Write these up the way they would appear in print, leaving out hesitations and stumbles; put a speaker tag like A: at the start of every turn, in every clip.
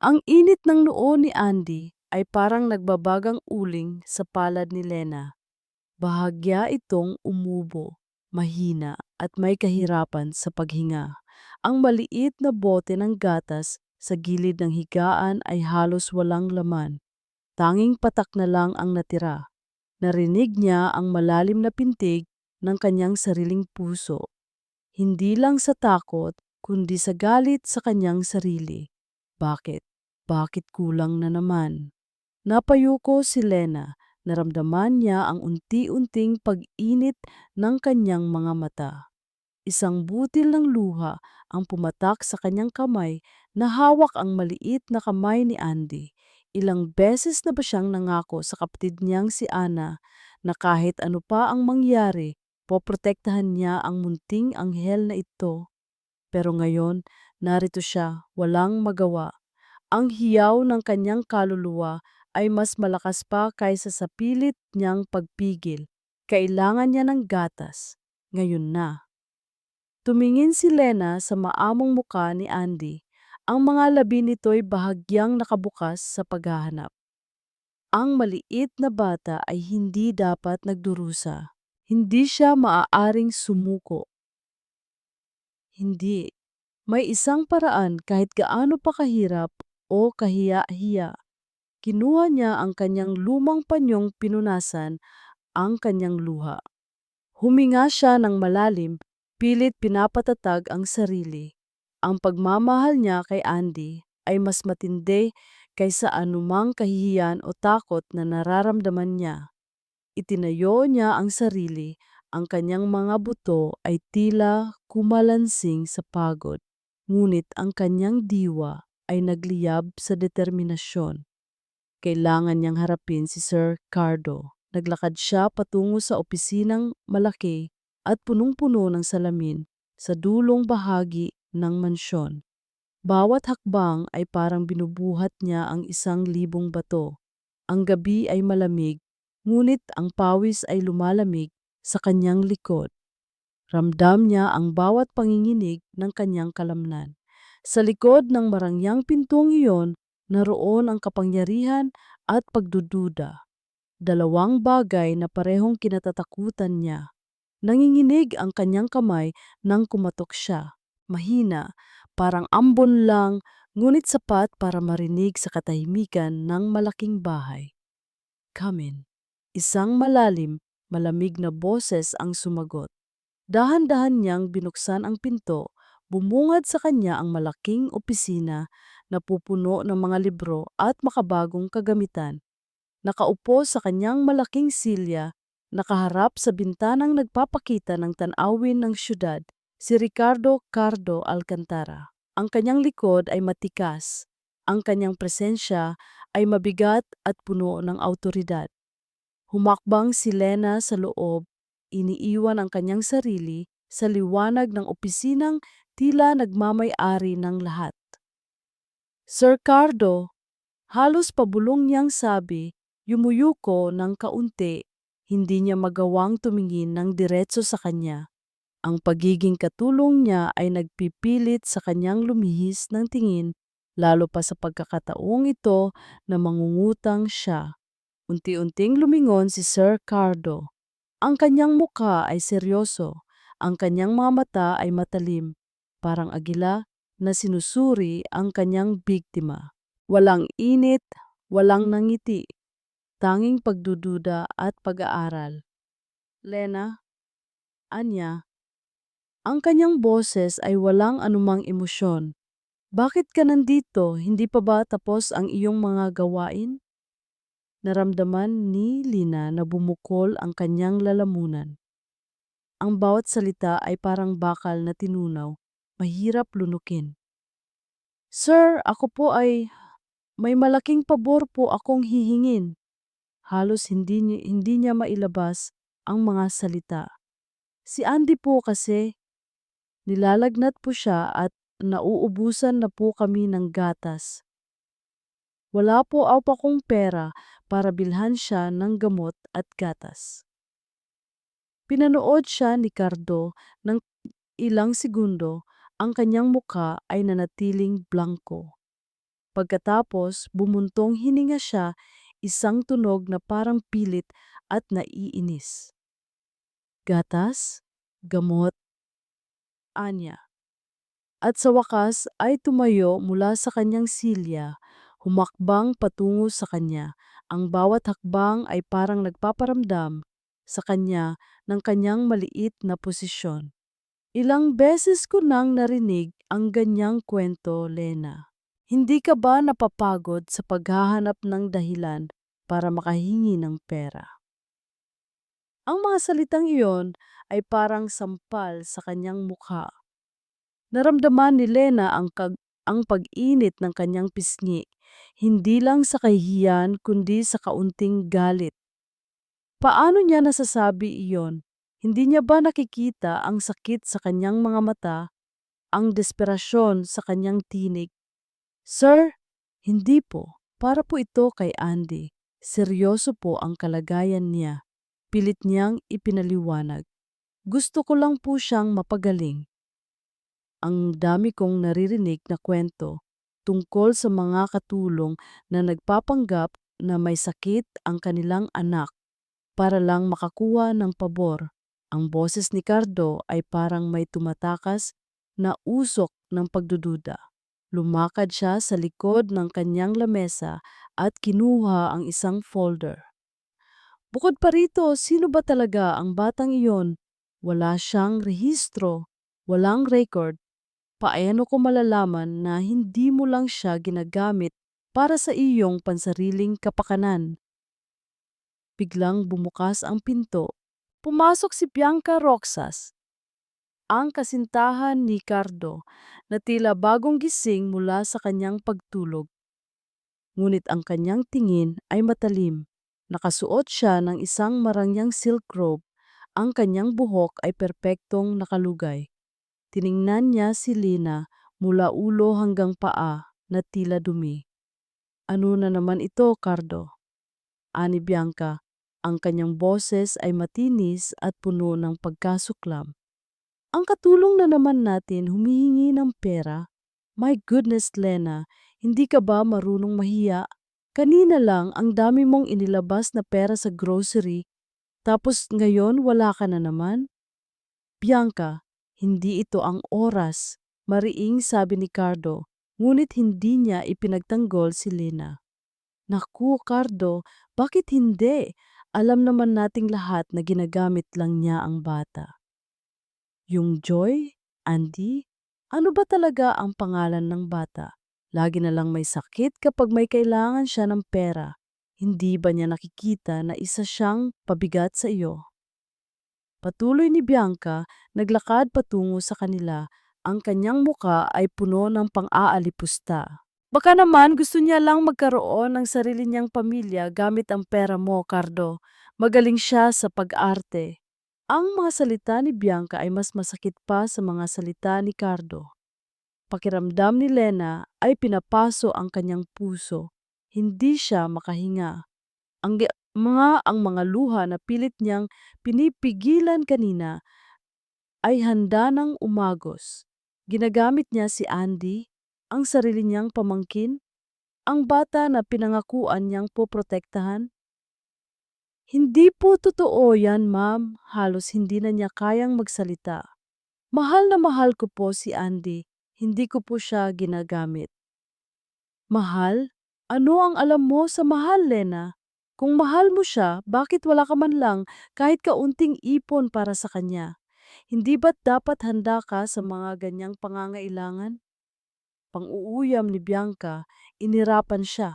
A: Ang init ng noo ni Andy ay parang nagbabagang uling sa palad ni Lena. Bahagya itong umubo, mahina at may kahirapan sa paghinga. Ang maliit na bote ng gatas sa gilid ng higaan ay halos walang laman. Tanging patak na lang ang natira. Narinig niya ang malalim na pintig ng kanyang sariling puso. Hindi lang sa takot, kundi sa galit sa kanyang sarili. Bakit? Bakit kulang na naman? Napayuko si Lena. Naramdaman niya ang unti-unting pag-init ng kanyang mga mata. Isang butil ng luha ang pumatak sa kanyang kamay na hawak ang maliit na kamay ni Andy. Ilang beses na ba siyang nangako sa kapatid niyang si Ana na kahit ano pa ang mangyari, poprotektahan niya ang munting anghel na ito. Pero ngayon, narito siya, walang magawa. Ang hiyaw ng kanyang kaluluwa ay mas malakas pa kaysa sa pilit niyang pagpigil. Kailangan niya ng gatas. Ngayon na. Tumingin si Lena sa maamong muka ni Andy. Ang mga labi nito'y bahagyang nakabukas sa paghahanap. Ang maliit na bata ay hindi dapat nagdurusa. Hindi siya maaaring sumuko. Hindi. May isang paraan kahit gaano pa kahirap o kahiya-hiya. Kinuha niya ang kanyang lumang panyong pinunasan ang kanyang luha. Huminga siya ng malalim, pilit pinapatatag ang sarili. Ang pagmamahal niya kay Andy ay mas matindi kaysa anumang kahihiyan o takot na nararamdaman niya. Itinayo niya ang sarili, ang kanyang mga buto ay tila kumalansing sa pagod. Ngunit ang kanyang diwa ay nagliyab sa determinasyon. Kailangan niyang harapin si Sir Cardo. Naglakad siya patungo sa opisinang malaki at punong-puno ng salamin sa dulong bahagi ng mansyon. Bawat hakbang ay parang binubuhat niya ang 1,000 bato. Ang gabi ay malamig, ngunit ang pawis ay lumalamig sa kanyang likod. Ramdam niya ang bawat panginginig ng kanyang kalamnan. Sa likod ng marangyang pintong iyon, naroon ang kapangyarihan at pagdududa. Dalawang bagay na parehong kinatatakutan niya. Nanginginig ang kanyang kamay nang kumatok siya. Mahina, parang ambon lang, ngunit sapat para marinig sa katahimikan ng malaking bahay. Come in. Isang malalim, malamig na boses ang sumagot. Dahan-dahan niyang binuksan ang pinto, bumungad sa kanya ang malaking opisina na pupuno ng mga libro at makabagong kagamitan. Nakaupo sa kanyang malaking silya, nakaharap sa bintanang nagpapakita ng tanawin ng syudad, si Ricardo Cardo Alcantara. Ang kanyang likod ay matikas, ang kanyang presensya ay mabigat at puno ng autoridad. Humakbang si Lena sa loob, iniiwan ang kanyang sarili sa liwanag ng opisinang tila nagmamay-ari ng lahat. Sir Cardo, halos pabulong niyang sabi, yumuyuko ng kaunti, hindi niya magawang tumingin ng diretso sa kanya. Ang pagiging katulong niya ay nagpipilit sa kanyang lumihis ng tingin, lalo pa sa pagkakataong ito na mangungutang siya. Unti-unting lumingon si Sir Cardo. Ang kanyang mukha ay seryoso, ang kanyang mga mata ay matalim, parang agila na sinusuri ang kanyang biktima. Walang init, walang nangiti, tanging pagdududa at pag-aaral. Lena, Anya, ang kanyang boses ay walang anumang emosyon. Bakit ka nandito? Hindi pa ba tapos ang iyong mga gawain? Naramdaman ni Lina na bumukol ang kanyang lalamunan. Ang bawat salita ay parang bakal na tinunaw, mahirap lunukin. Sir, ako po ay may malaking pabor po akong hihingin. Halos hindi niya mailabas ang mga salita. Si Andy po kasi, nilalagnat po siya at nauubusan na po kami ng gatas. Wala po akong pera para bilhan siya ng gamot at gatas. Pinanood siya ni Cardo ng ilang segundo, ang kanyang muka ay nanatiling blanko. Pagkatapos, bumuntong hininga siya, isang tunog na parang pilit at naiinis. Gatas, gamot, anya. At sa wakas ay tumayo mula sa kanyang silya, humakbang patungo sa kanya. Ang bawat hakbang ay parang nagpaparamdam sa kanya ng kanyang maliit na posisyon. Ilang beses ko nang narinig ang ganyang kwento, Lena. Hindi ka ba napapagod sa paghahanap ng dahilan para makahingi ng pera? Ang mga salitang iyon ay parang sampal sa kanyang mukha. Naramdaman ni Lena ang pag-init ng kanyang pisngi, hindi lang sa kahihiyan kundi sa kaunting galit. Paano niya nasasabi iyon? Hindi niya ba nakikita ang sakit sa kanyang mga mata, ang desperasyon sa kanyang tinig? Sir, hindi po. Para po ito kay Andy. Seryoso po ang kalagayan niya. Pilit niyang ipinaliwanag. Gusto ko lang po siyang mapagaling. Ang dami kong naririnig na kwento tungkol sa mga katulong na nagpapanggap na may sakit ang kanilang anak para lang makakuha ng pabor. Ang boses ni Cardo ay parang may tumatakas na usok ng pagdududa. Lumakad siya sa likod ng kanyang lamesa at kinuha ang isang folder. Bukod pa rito, sino ba talaga ang batang iyon? Wala siyang rehistro, walang record. Paano ko malalaman na hindi mo lang siya ginagamit para sa iyong pansariling kapakanan? Biglang bumukas ang pinto. Pumasok si Bianca Roxas, ang kasintahan ni Cardo, na tila bagong gising mula sa kanyang pagtulog. Ngunit ang kanyang tingin ay matalim. Nakasuot siya ng isang marangyang silk robe. Ang kanyang buhok ay perpektong nakalugay. Tiningnan niya si Lina mula ulo hanggang paa na tila dumi. Ano na naman ito, Cardo? Ani Bianca. Ang kanyang boses ay matinis at puno ng pagkasuklam. Ang katulong na naman natin humihingi ng pera. My goodness, Lena, hindi ka ba marunong mahiya? Kanina lang ang dami mong inilabas na pera sa grocery, tapos ngayon wala ka na naman? Bianca, hindi ito ang oras, mariing sabi ni Cardo, ngunit hindi niya ipinagtanggol si Lina. Naku, Cardo, bakit hindi? Alam naman nating lahat na ginagamit lang niya ang bata. Yung Joy? Andy? Ano ba talaga ang pangalan ng bata? Lagi na lang may sakit kapag may kailangan siya ng pera. Hindi ba niya nakikita na isa siyang pabigat sa iyo? Patuloy ni Bianca, naglakad patungo sa kanila. Ang kanyang muka ay puno ng pang-aalipusta. Baka naman gusto niya lang magkaroon ng sarili niyang pamilya gamit ang pera mo, Cardo. Magaling siya sa pag-arte. Ang mga salita ni Bianca ay mas masakit pa sa mga salita ni Cardo. Pakiramdam ni Lena ay pinapaso ang kanyang puso. Hindi siya makahinga. Ang mga luha na pilit niyang pinipigilan kanina ay handa ng umagos. Ginagamit niya si Andy, ang sarili niyang pamangkin, ang bata na pinangakuan niyang poprotektahan. Hindi po totoo yan, ma'am. Halos hindi na niya kayang magsalita. Mahal na mahal ko po si Andy. Hindi ko po siya ginagamit. Mahal? Ano ang alam mo sa mahal, Lena? Kung mahal mo siya, bakit wala ka man lang kahit kaunting ipon para sa kanya? Hindi ba't dapat handa ka sa mga ganyang pangangailangan? Pang-uuyam ni Bianca, inirapan siya.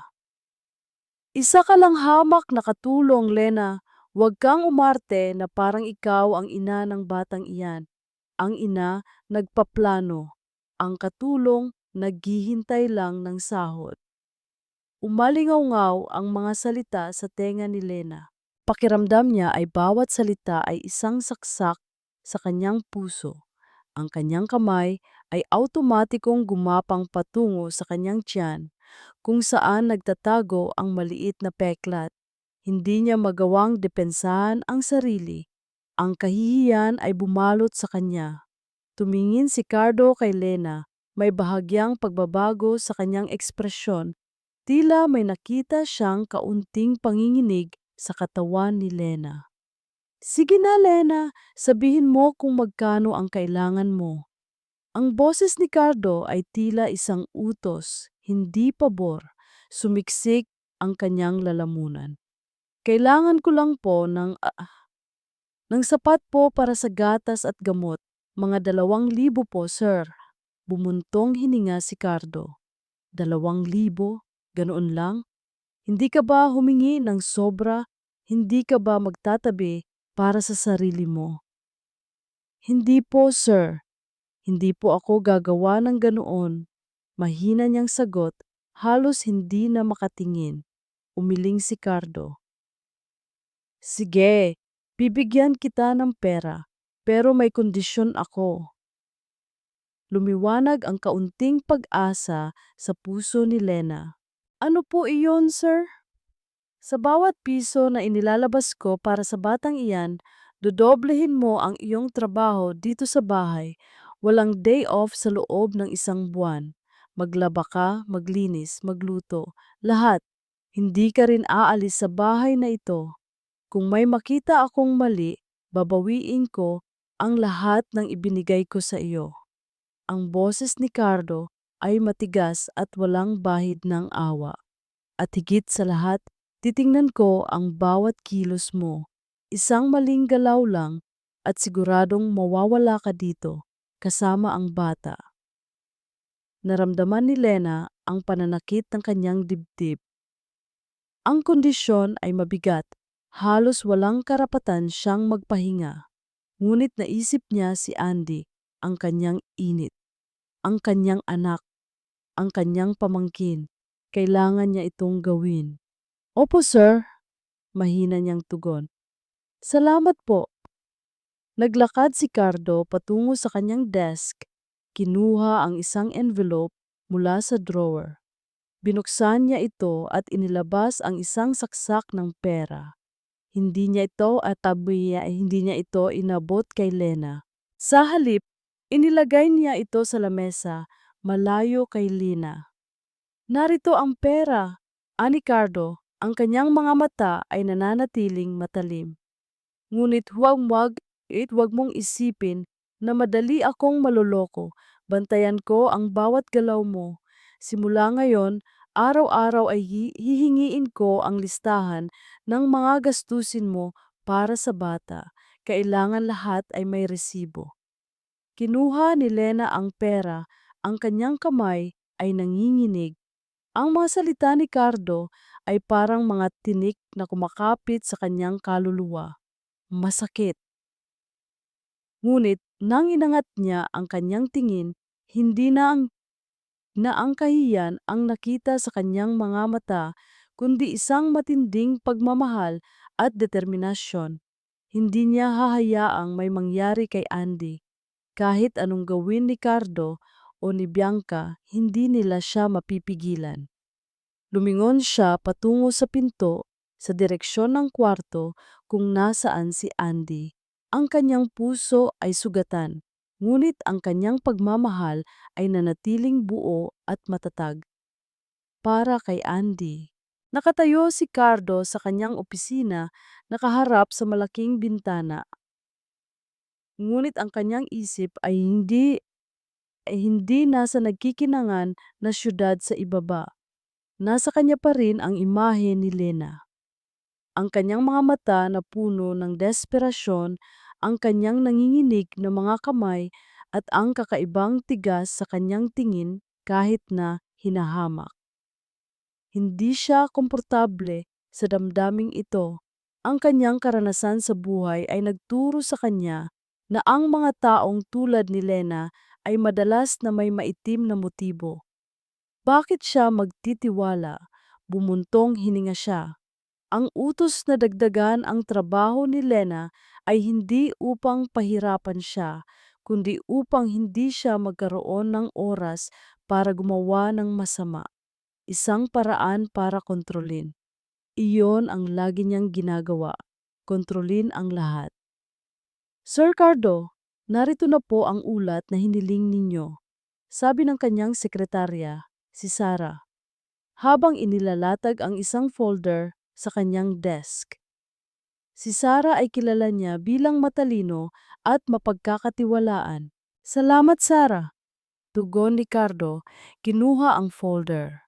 A: Isa ka lang hamak na katulong, Lena. Huwag kang umarte na parang ikaw ang ina ng batang iyan. Ang ina nagpaplano. Ang katulong naghihintay lang ng sahod. Umalingaw-ngaw ang mga salita sa tenga ni Lena. Pakiramdam niya ay bawat salita ay isang saksak sa kanyang puso. Ang kanyang kamay ay automatikong gumapang patungo sa kanyang tiyan, kung saan nagtatago ang maliit na peklat. Hindi niya magawang depensahan ang sarili. Ang kahihiyan ay bumalot sa kanya. Tumingin si Cardo kay Lena. May bahagyang pagbabago sa kanyang ekspresyon. Tila may nakita siyang kaunting panginginig sa katawan ni Lena. Sige na, Lena, sabihin mo kung magkano ang kailangan mo. Ang boses ni Cardo ay tila isang utos, hindi pabor. Sumiksik ang kanyang lalamunan. Kailangan ko lang po ng sapat po para sa gatas at gamot. Mga 2,000 po, sir. Bumuntong hininga si Cardo. 2,000? Ganoon lang? Hindi ka ba humingi ng sobra? Hindi ka ba magtatabi para sa sarili mo? Hindi po, sir. Hindi po ako gagawa ng ganoon. Mahina niyang sagot, halos hindi na makatingin. Umiling si Cardo. Sige, bibigyan kita ng pera, pero may kondisyon ako. Lumiwanag ang kaunting pag-asa sa puso ni Lena. Ano po iyon, sir? Sa bawat piso na inilalabas ko para sa batang iyan, dodoblehin mo ang iyong trabaho dito sa bahay. Walang day off sa loob ng 1 buwan. Maglaba ka, maglinis, magluto, lahat. Hindi ka rin aalis sa bahay na ito. Kung may makita akong mali, babawiin ko ang lahat ng ibinigay ko sa iyo. Ang boses ni Cardo ay matigas at walang bahid ng awa. At higit sa lahat, titingnan ko ang bawat kilos mo. Isang maling galaw lang at siguradong mawawala ka dito, kasama ang bata. Naramdaman ni Lena ang pananakit ng kanyang dibdib. Ang kondisyon ay mabigat, halos walang karapatan siyang magpahinga. Ngunit naisip niya si Andy, ang kanyang init, ang kanyang anak, ang kanyang pamangkin. Kailangan niya itong gawin. Opo, sir. Mahina niyang tugon. Salamat po. Naglakad si Cardo patungo sa kanyang desk. Kinuha ang isang envelope mula sa drawer. Binuksan niya ito at inilabas ang isang saksak ng pera. Hindi niya ito inabot kay Lena. Sa halip, inilagay niya ito sa lamesa, malayo kay Lena. Narito ang pera, ani Cardo. Ang kanyang mga mata ay nananatiling matalim. Ngunit huwag mong isipin na madali akong maloloko. Bantayan ko ang bawat galaw mo. Simula ngayon, araw-araw ay hihingiin ko ang listahan ng mga gastusin mo para sa bata. Kailangan lahat ay may resibo. Kinuha ni Lena ang pera, ang kanyang kamay ay nanginginig. Ang mga salita ni Cardo ay parang mga tinik na kumakapit sa kanyang kaluluwa. Masakit. Ngunit nang inangat niya ang kanyang tingin, hindi na ang kahiyan ang nakita sa kanyang mga mata, kundi isang matinding pagmamahal at determinasyon. Hindi niya hahayaang may mangyari kay Andy. Kahit anong gawin ni Cardo o ni Bianca, hindi nila siya mapipigilan. Lumingon siya patungo sa pinto, sa direksyon ng kwarto kung nasaan si Andy. Ang kanyang puso ay sugatan, ngunit ang kanyang pagmamahal ay nanatiling buo at matatag. Para kay Andy. Nakatayo si Cardo sa kanyang opisina, nakaharap sa malaking bintana. Ngunit ang kanyang isip ay hindi nasa nagkikinangan na syudad sa ibaba. Nasa kanya pa rin ang imahe ni Lena. Ang kanyang mga mata na puno ng desperasyon, ang kanyang nanginginig na mga kamay at ang kakaibang tigas sa kanyang tingin kahit na hinahamak. Hindi siya komportable sa damdaming ito. Ang kanyang karanasan sa buhay ay nagturo sa kanya na ang mga taong tulad ni Lena ay madalas na may maitim na motibo. Bakit siya magtitiwala? Bumuntong hininga siya. Ang utos na dagdagan ang trabaho ni Lena ay hindi upang pahirapan siya, kundi upang hindi siya magkaroon ng oras para gumawa ng masama. Isang paraan para kontrolin. Iyon ang lagi niyang ginagawa. Kontrolin ang lahat. Sir Cardo, narito na po ang ulat na hiniling ninyo. sabi ng kanyang sekretarya, si Sarah, habang inilalatag ang isang folder sa kanyang desk. Si Sarah ay kilala niya bilang matalino at mapagkakatiwalaan. Salamat, Sarah. Tugon ni Cardo, kinuha ang folder.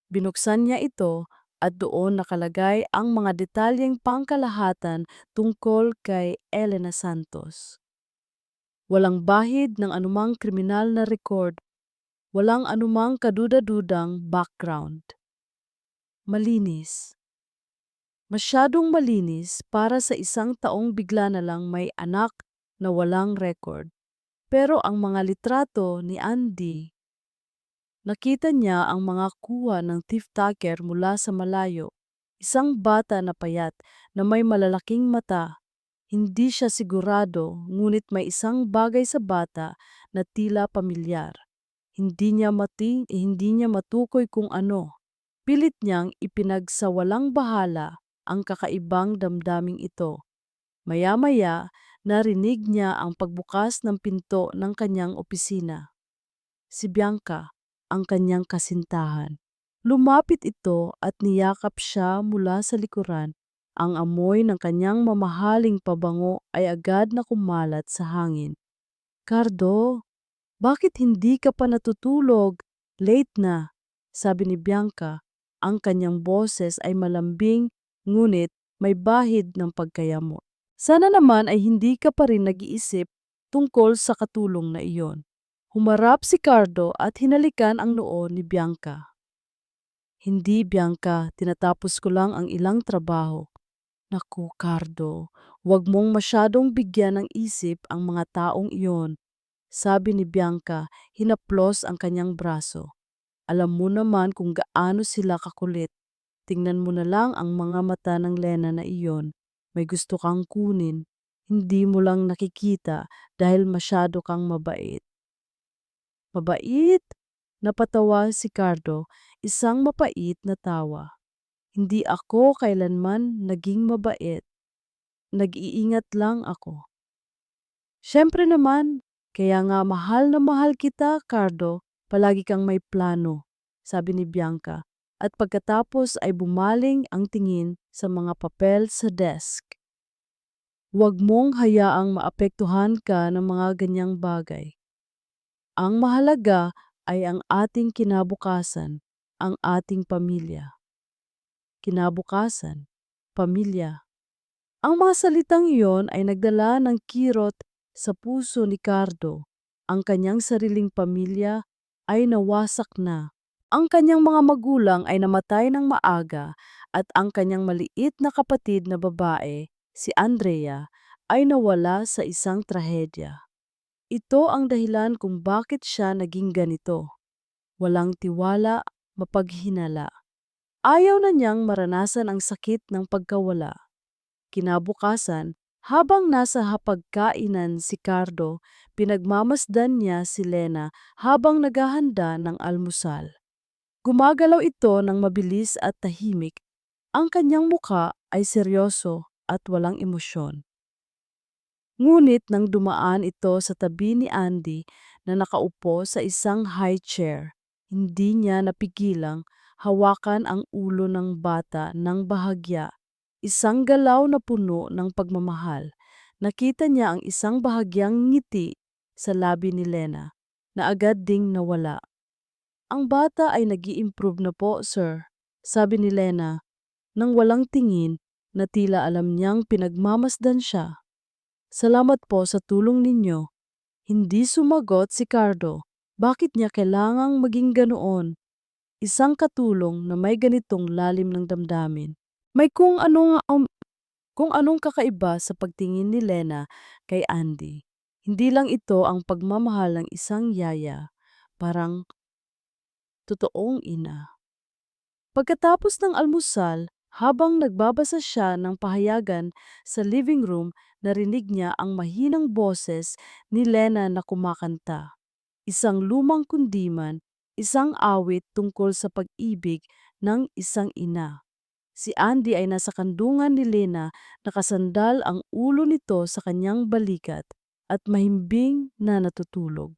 A: Binuksan niya ito at doon nakalagay ang mga detalyeng pangkalahatan tungkol kay Elena Santos. Walang bahid ng anumang kriminal na record, walang anumang kaduda-dudang background. Malinis. Masyadong malinis para sa isang taong bigla na lang may anak na walang record. Pero ang mga litrato ni Andy, nakita niya ang mga kuha ng thief taker mula sa malayo. Isang bata na payat na may malalaking mata. Hindi siya sigurado, ngunit may isang bagay sa bata na tila pamilyar. Hindi niya matukoy kung ano. Pilit niyang ipinagsawalang bahala ang kakaibang damdaming ito. Maya-maya, narinig niya ang pagbukas ng pinto ng kanyang opisina. Si Bianca, ang kanyang kasintahan. Lumapit ito at niyakap siya mula sa likuran. Ang amoy ng kanyang mamahaling pabango ay agad na kumalat sa hangin. Cardo, bakit hindi ka pa natutulog? Late na, sabi ni Bianca. Ang kanyang boses ay malambing, ngunit may bahid ng pagkayamot. Sana naman ay hindi ka pa rin nag-iisip tungkol sa katulong na iyon. Humarap si Cardo at hinalikan ang noo ni Bianca. Hindi, Bianca, tinatapos ko lang ang ilang trabaho. Naku, Cardo, huwag mong masyadong bigyan ng isip ang mga taong iyon, sabi ni Bianca, hinaplos ang kanyang braso. Alam mo naman kung gaano sila kakulit. Tingnan mo na lang ang mga mata ng Lena na iyon. May gusto kang kunin. Hindi mo lang nakikita dahil masyado kang mabait. Mabait? Napatawa si Cardo, isang mapait na tawa. Hindi ako kailanman naging mabait. Nag-iingat lang ako. Siyempre naman, kaya nga mahal na mahal kita, Cardo. Palagi kang may plano, sabi ni Bianca. At pagkatapos ay bumaling ang tingin sa mga papel sa desk. Huwag mong hayaang maapektuhan ka ng mga ganyang bagay. Ang mahalaga ay ang ating kinabukasan, ang ating pamilya. Kinabukasan, pamilya. Ang mga salitang iyon ay nagdala ng kirot sa puso ni Cardo. Ang kanyang sariling pamilya ay nawasak na. Ang kanyang mga magulang ay namatay ng maaga at ang kanyang maliit na kapatid na babae, si Andrea, ay nawala sa isang trahedya. Ito ang dahilan kung bakit siya naging ganito. Walang tiwala, mapaghinala. Ayaw na niyang maranasan ang sakit ng pagkawala. Kinabukasan, habang nasa hapagkainan si Cardo, pinagmamasdan niya si Lena habang naghahanda ng almusal. Gumagalaw ito ng mabilis at tahimik. Ang kanyang muka ay seryoso at walang emosyon. Ngunit nang dumaan ito sa tabi ni Andy na nakaupo sa isang high chair, hindi niya napigilang hawakan ang ulo ng bata ng bahagya. Isang galaw na puno ng pagmamahal. Nakita niya ang isang bahagyang ngiti sa labi ni Lena na agad ding nawala. Ang bata ay nag-i-improve na po, sir, sabi ni Lena nang walang tingin na tila alam niyang pinagmamasdan siya. Salamat po sa tulong ninyo. Hindi sumagot si Cardo. Bakit niya kailangang maging ganoon? Isang katulong na may ganitong lalim ng damdamin. May kung anong kakaiba sa pagtingin ni Lena kay Andy. Hindi lang ito ang pagmamahal ng isang yaya, parang totoong ina. Pagkatapos ng almusal, habang nagbabasa siya ng pahayagan sa living room, narinig niya ang mahinang boses ni Lena na kumakanta. Isang lumang kundiman, isang awit tungkol sa pag-ibig ng isang ina. Si Andy ay nasa kandungan ni Lena, nakasandal ang ulo nito sa kanyang balikat at mahimbing na natutulog.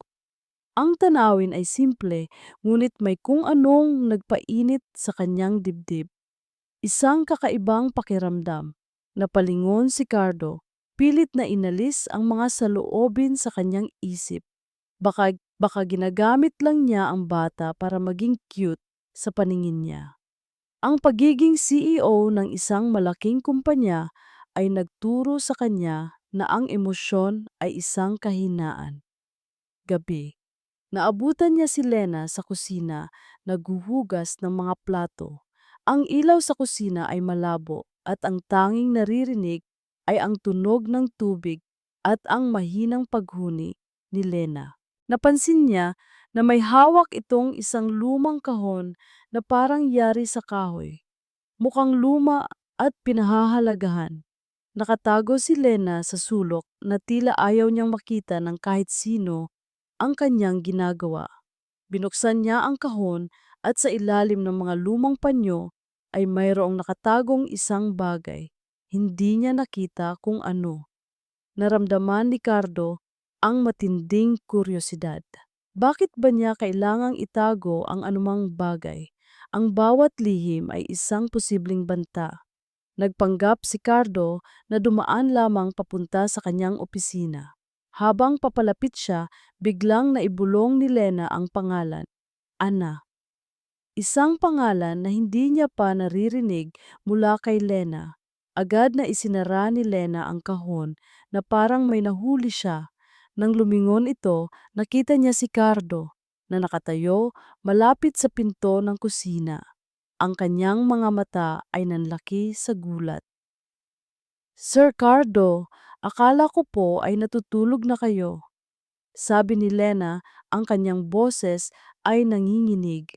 A: Ang tanawin ay simple, ngunit may kung anong nagpainit sa kanyang dibdib. Isang kakaibang pakiramdam. Napalingon si Cardo, pilit na inalis ang mga saloobin sa kanyang isip. Baka ginagamit lang niya ang bata para maging cute sa paningin niya. Ang pagiging CEO ng isang malaking kumpanya ay nagturo sa kanya na ang emosyon ay isang kahinaan. Gabi, naabutan niya si Lena sa kusina, naghuhugas ng mga plato. Ang ilaw sa kusina ay malabo at ang tanging naririnig ay ang tunog ng tubig at ang mahinang paghuni ni Lena. Napansin niya na may hawak itong isang lumang kahon na parang yari sa kahoy. Mukhang luma at pinahahalagahan. Nakatago si Lena sa sulok na tila ayaw niyang makita ng kahit sino ang kanyang ginagawa. Binuksan niya ang kahon at sa ilalim ng mga lumang panyo ay mayroong nakatagong isang bagay. Hindi niya nakita kung ano. Naramdaman ni Cardo ang matinding kuryosidad. Bakit ba niya kailangang itago ang anumang bagay? Ang bawat lihim ay isang posibleng banta. Nagpanggap si Cardo na dumaan lamang papunta sa kanyang opisina. Habang papalapit siya, biglang naibulong ni Lena ang pangalan, Ana. Isang pangalan na hindi niya pa naririnig mula kay Lena. Agad na isinara ni Lena ang kahon na parang may nahuli siya. Nang lumingon ito, nakita niya si Cardo na nakatayo malapit sa pinto ng kusina. Ang kanyang mga mata ay nanlaki sa gulat. Sir Cardo, akala ko po ay natutulog na kayo. Sabi ni Lena, ang kanyang boses ay nanginginig.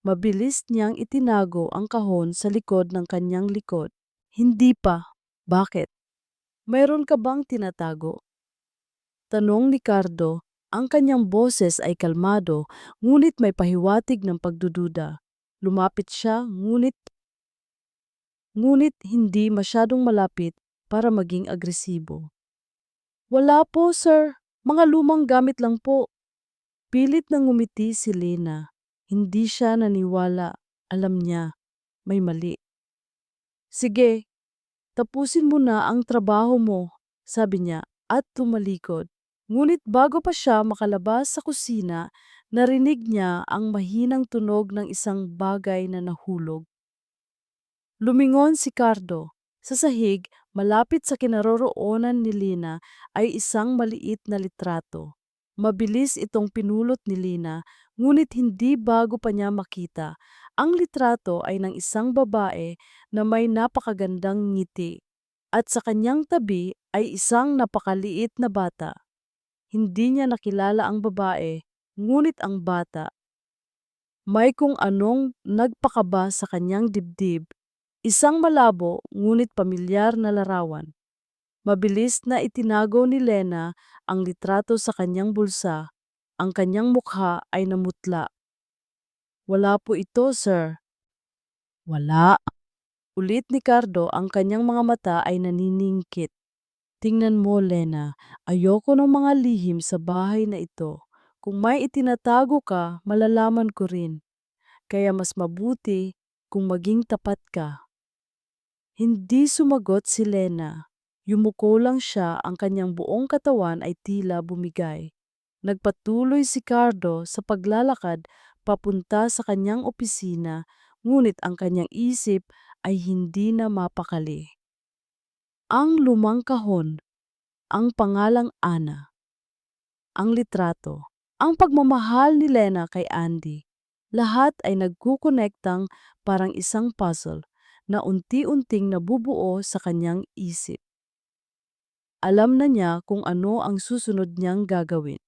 A: Mabilis niyang itinago ang kahon sa likod ng kanyang likod. Hindi pa. Bakit? Mayroon ka bang tinatago? Tanong ni Cardo. Ang kanyang boses ay kalmado, ngunit may pahiwatig ng pagdududa. Lumapit siya, ngunit hindi masyadong malapit para maging agresibo. Wala po, sir. Mga lumang gamit lang po. Pilit na ngumiti si Lena. Hindi siya naniwala. Alam niya, may mali. Sige, tapusin mo na ang trabaho mo, sabi niya at tumalikod. Ngunit bago pa siya makalabas sa kusina, narinig niya ang mahinang tunog ng isang bagay na nahulog. Lumingon si Cardo. Sa sahig, malapit sa kinaroroonan ni Lina ay isang maliit na litrato. Mabilis itong pinulot ni Lina, ngunit hindi bago pa niya makita. Ang litrato ay ng isang babae na may napakagandang ngiti. At sa kanyang tabi ay isang napakaliit na bata. Hindi niya nakilala ang babae, ngunit ang bata may kung anong nagpakaba sa kanyang dibdib. Isang malabo ngunit pamilyar na larawan. Mabilis na itinago ni Lena ang litrato sa kanyang bulsa. Ang kanyang mukha ay namutla. Wala po ito, sir. Wala. Ulit ni Cardo, ang kanyang mga mata ay naniningkit. Tingnan mo, Lena, ayoko ng mga lihim sa bahay na ito. Kung may itinatago ka, malalaman ko rin. Kaya mas mabuti kung maging tapat ka. Hindi sumagot si Lena. Yumuko lang siya, ang kanyang buong katawan ay tila bumigay. Nagpatuloy si Cardo sa paglalakad papunta sa kanyang opisina, ngunit ang kanyang isip ay hindi na mapakali. Ang lumang kahon, ang pangalang Ana, ang litrato, ang pagmamahal ni Lena kay Andy. Lahat ay nagkukonektang parang isang puzzle na unti-unting nabubuo sa kanyang isip. Alam na niya kung ano ang susunod niyang gagawin.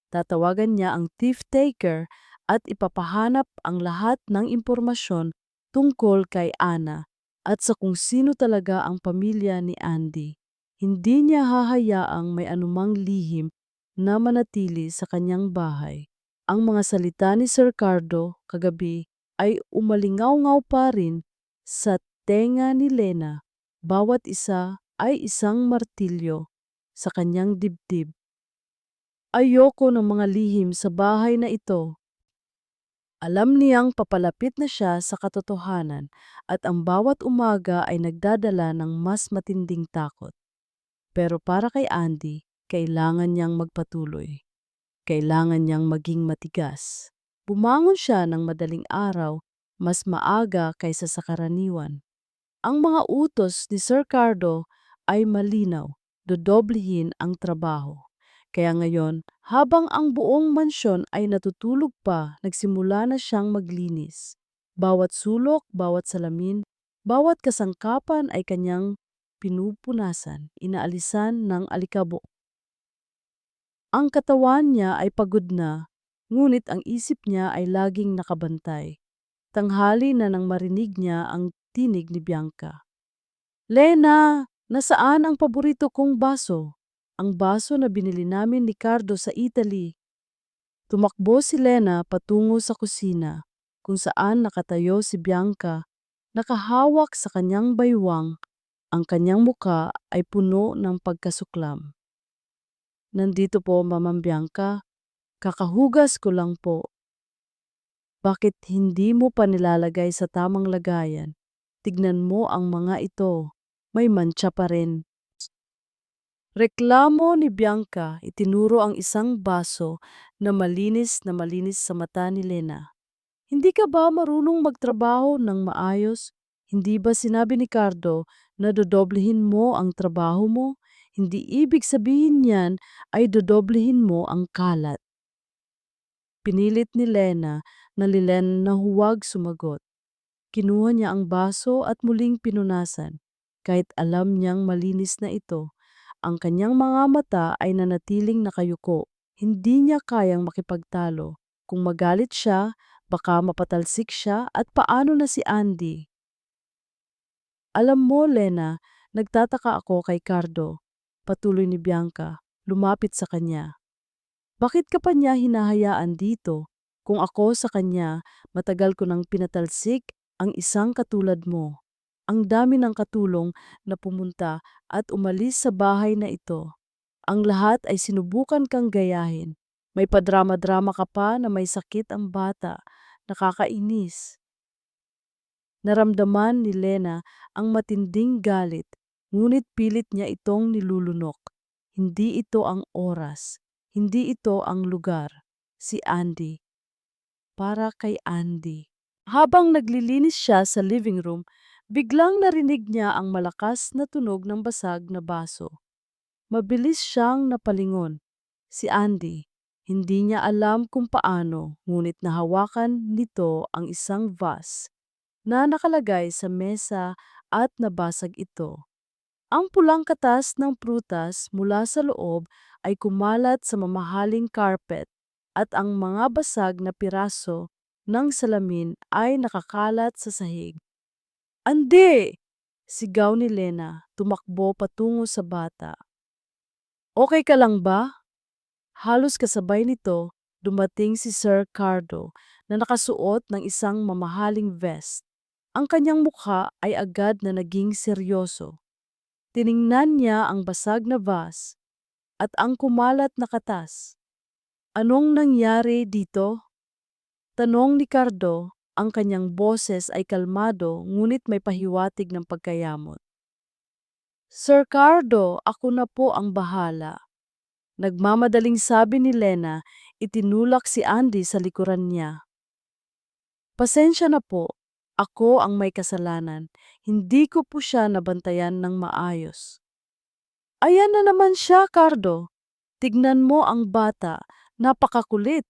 A: Tatawagan niya ang thief taker at ipapahanap ang lahat ng impormasyon tungkol kay Ana at sa kung sino talaga ang pamilya ni Andy. Hindi niya hahayaang may anumang lihim na manatili sa kanyang bahay. Ang mga salita ni Sir Cardo kagabi ay umalingaw-ngaw pa rin sa tenga ni Lena. Bawat isa ay isang martilyo sa kanyang dibdib. Ayoko ng mga lihim sa bahay na ito. Alam niyang papalapit na siya sa katotohanan at ang bawat umaga ay nagdadala ng mas matinding takot. Pero para kay Andy, kailangan niyang magpatuloy. Kailangan niyang maging matigas. Bumangon siya ng madaling araw, mas maaga kaysa sa karaniwan. Ang mga utos ni Sir Cardo ay malinaw, dodoblihin ang trabaho. Kaya ngayon, habang ang buong mansyon ay natutulog pa, nagsimula na siyang maglinis. Bawat sulok, bawat salamin, bawat kasangkapan ay kanyang pinupunasan, inaalisan ng alikabok. Ang katawan niya ay pagod na, ngunit ang isip niya ay laging nakabantay. Tanghali na nang marinig niya ang tinig ni Bianca. Lena, nasaan ang paborito kong baso? Ang baso na binili namin ni Cardo sa Italy. Tumakbo si Lena patungo sa kusina, kung saan nakatayo si Bianca, nakahawak sa kanyang baywang. Ang kanyang muka ay puno ng pagkasuklam. Nandito po, Mamang Bianca. Kakahugas ko lang po. Bakit hindi mo pa nilalagay sa tamang lagayan? Tignan mo ang mga ito. May mantsa pa rin. Reklamo ni Bianca, itinuro ang isang baso na malinis sa mata ni Lena. Hindi ka ba marunong magtrabaho ng maayos? Hindi ba sinabi ni Cardo na dodoblehin mo ang trabaho mo? Hindi ibig sabihin niyan ay dodoblehin mo ang kalat. Pinilit ni Lena na Lilen na huwag sumagot. Kinuha niya ang baso at muling pinunasan. Kahit alam niyang malinis na ito, ang kanyang mga mata ay nanatiling nakayuko. Hindi niya kayang makipagtalo. Kung magalit siya, baka mapatalsik siya at paano na si Andy. Alam mo, Lena, nagtataka ako kay Cardo. Patuloy ni Bianca, lumapit sa kanya. Bakit ka pa niya hinahayaan dito? Kung ako sa kanya, matagal ko nang pinatalsik ang isang katulad mo. Ang dami ng katulong na pumunta at umalis sa bahay na ito. Ang lahat ay sinubukan kang gayahin. May padrama-drama ka pa na may sakit ang bata. Nakakainis. Naramdaman ni Lena ang matinding galit, ngunit pilit niya itong nilulunok. Hindi ito ang oras. Hindi ito ang lugar. Si Andy. Para kay Andy. Habang naglilinis siya sa living room, biglang narinig niya ang malakas na tunog ng basag na baso. Mabilis siyang napalingon. Si Andy. Hindi niya alam kung paano, ngunit nahawakan nito ang isang vase na nakalagay sa mesa at nabasag ito. Ang pulang katas ng prutas mula sa loob ay kumalat sa mamahaling carpet at ang mga basag na piraso ng salamin ay nakakalat sa sahig. Andi! Sigaw ni Lena, tumakbo patungo sa bata. Okay ka lang ba? Halos kasabay nito, dumating si Sir Cardo na nakasuot ng isang mamahaling vest. Ang kanyang mukha ay agad na naging seryoso. Tiningnan niya ang basag na vase at ang kumalat na katas. Anong nangyari dito? Tanong ni Cardo, ang kanyang boses ay kalmado ngunit may pahiwatig ng pagkayamot. Sir Cardo, ako na po ang bahala. Nagmamadaling sabi ni Lena, itinulak si Andy sa likuran niya. Pasensya na po, ako ang may kasalanan. Hindi ko po siya nabantayan ng maayos. Ayan na naman siya, Cardo. Tignan mo ang bata, napakakulit.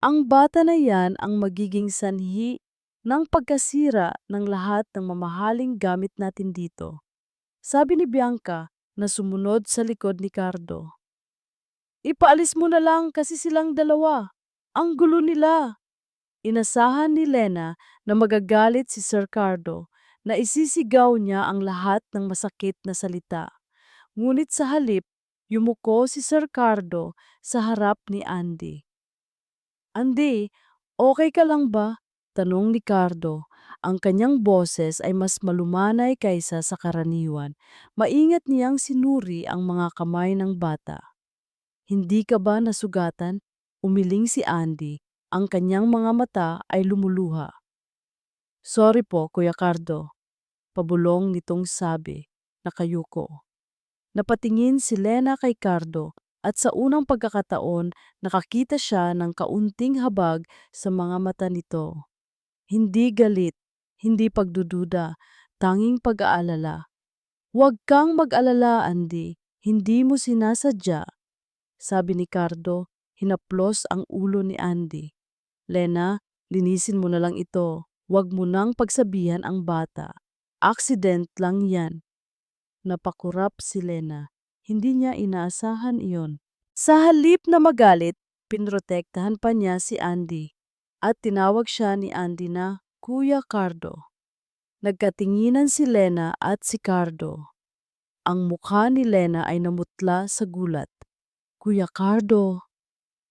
A: Ang bata na yan ang magiging sanhi ng pagkasira ng lahat ng mamahaling gamit natin dito. Sabi ni Bianca na sumunod sa likod ni Cardo. Ipaalis mo na lang kasi silang dalawa. Ang gulo nila. Inasahan ni Lena na magagalit si Sir Cardo na isisigaw niya ang lahat ng masakit na salita. Ngunit sa halip, yumuko si Sir Cardo sa harap ni Andy. Andy, okay ka lang ba? Tanong ni Cardo. Ang kanyang boses ay mas malumanay kaysa sa karaniwan. Maingat niyang sinuri ang mga kamay ng bata. Hindi ka ba nasugatan? Umiling si Andy. Ang kanyang mga mata ay lumuluha. Sorry po, Kuya Cardo. Pabulong nitong sabi, nakayuko. Napatingin si Lena kay Cardo at sa unang pagkakataon nakakita siya ng kaunting habag sa mga mata nito. Hindi galit, hindi pagdududa, tanging pag-aalala. Huwag kang mag-alala, Andy. Hindi mo sinasadya, sabi ni Cardo, hinaplos ang ulo ni Andy. Lena, linisin mo na lang ito. Huwag mo nang pagsabihan ang bata. Accident lang yan. Napakurap si Lena. Hindi niya inaasahan iyon. Sa halip na magalit, pinrotektahan pa niya si Andy. At tinawag siya ni Andy na Kuya Cardo. Nagkatinginan si Lena at si Cardo. Ang mukha ni Lena ay namutla sa gulat. Kuya Cardo,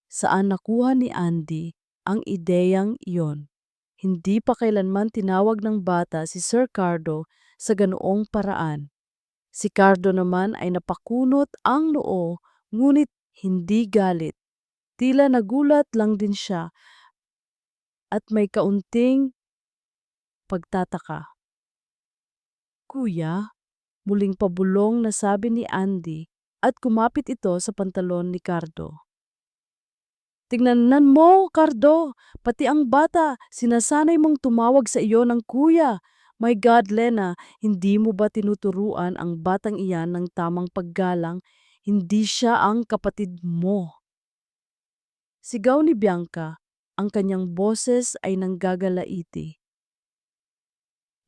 A: saan nakuha ni Andy ang ideyang iyon? Hindi pa kailanman tinawag ng bata si Sir Cardo sa ganoong paraan. Si Cardo naman ay napakunot ang noo, ngunit hindi galit. Tila nagulat lang din siya at may kaunting pagtataka. Kuya, muling pabulong na sabi ni Andy at kumapit ito sa pantalon ni Cardo. Tingnan mo, Cardo, pati ang bata, sinasanay mong tumawag sa iyo ng kuya. My God, Lena, hindi mo ba tinuturuan ang batang iyan ng tamang paggalang? Hindi siya ang kapatid mo. Sigaw ni Bianca, ang kanyang boses ay nanggagalaiti.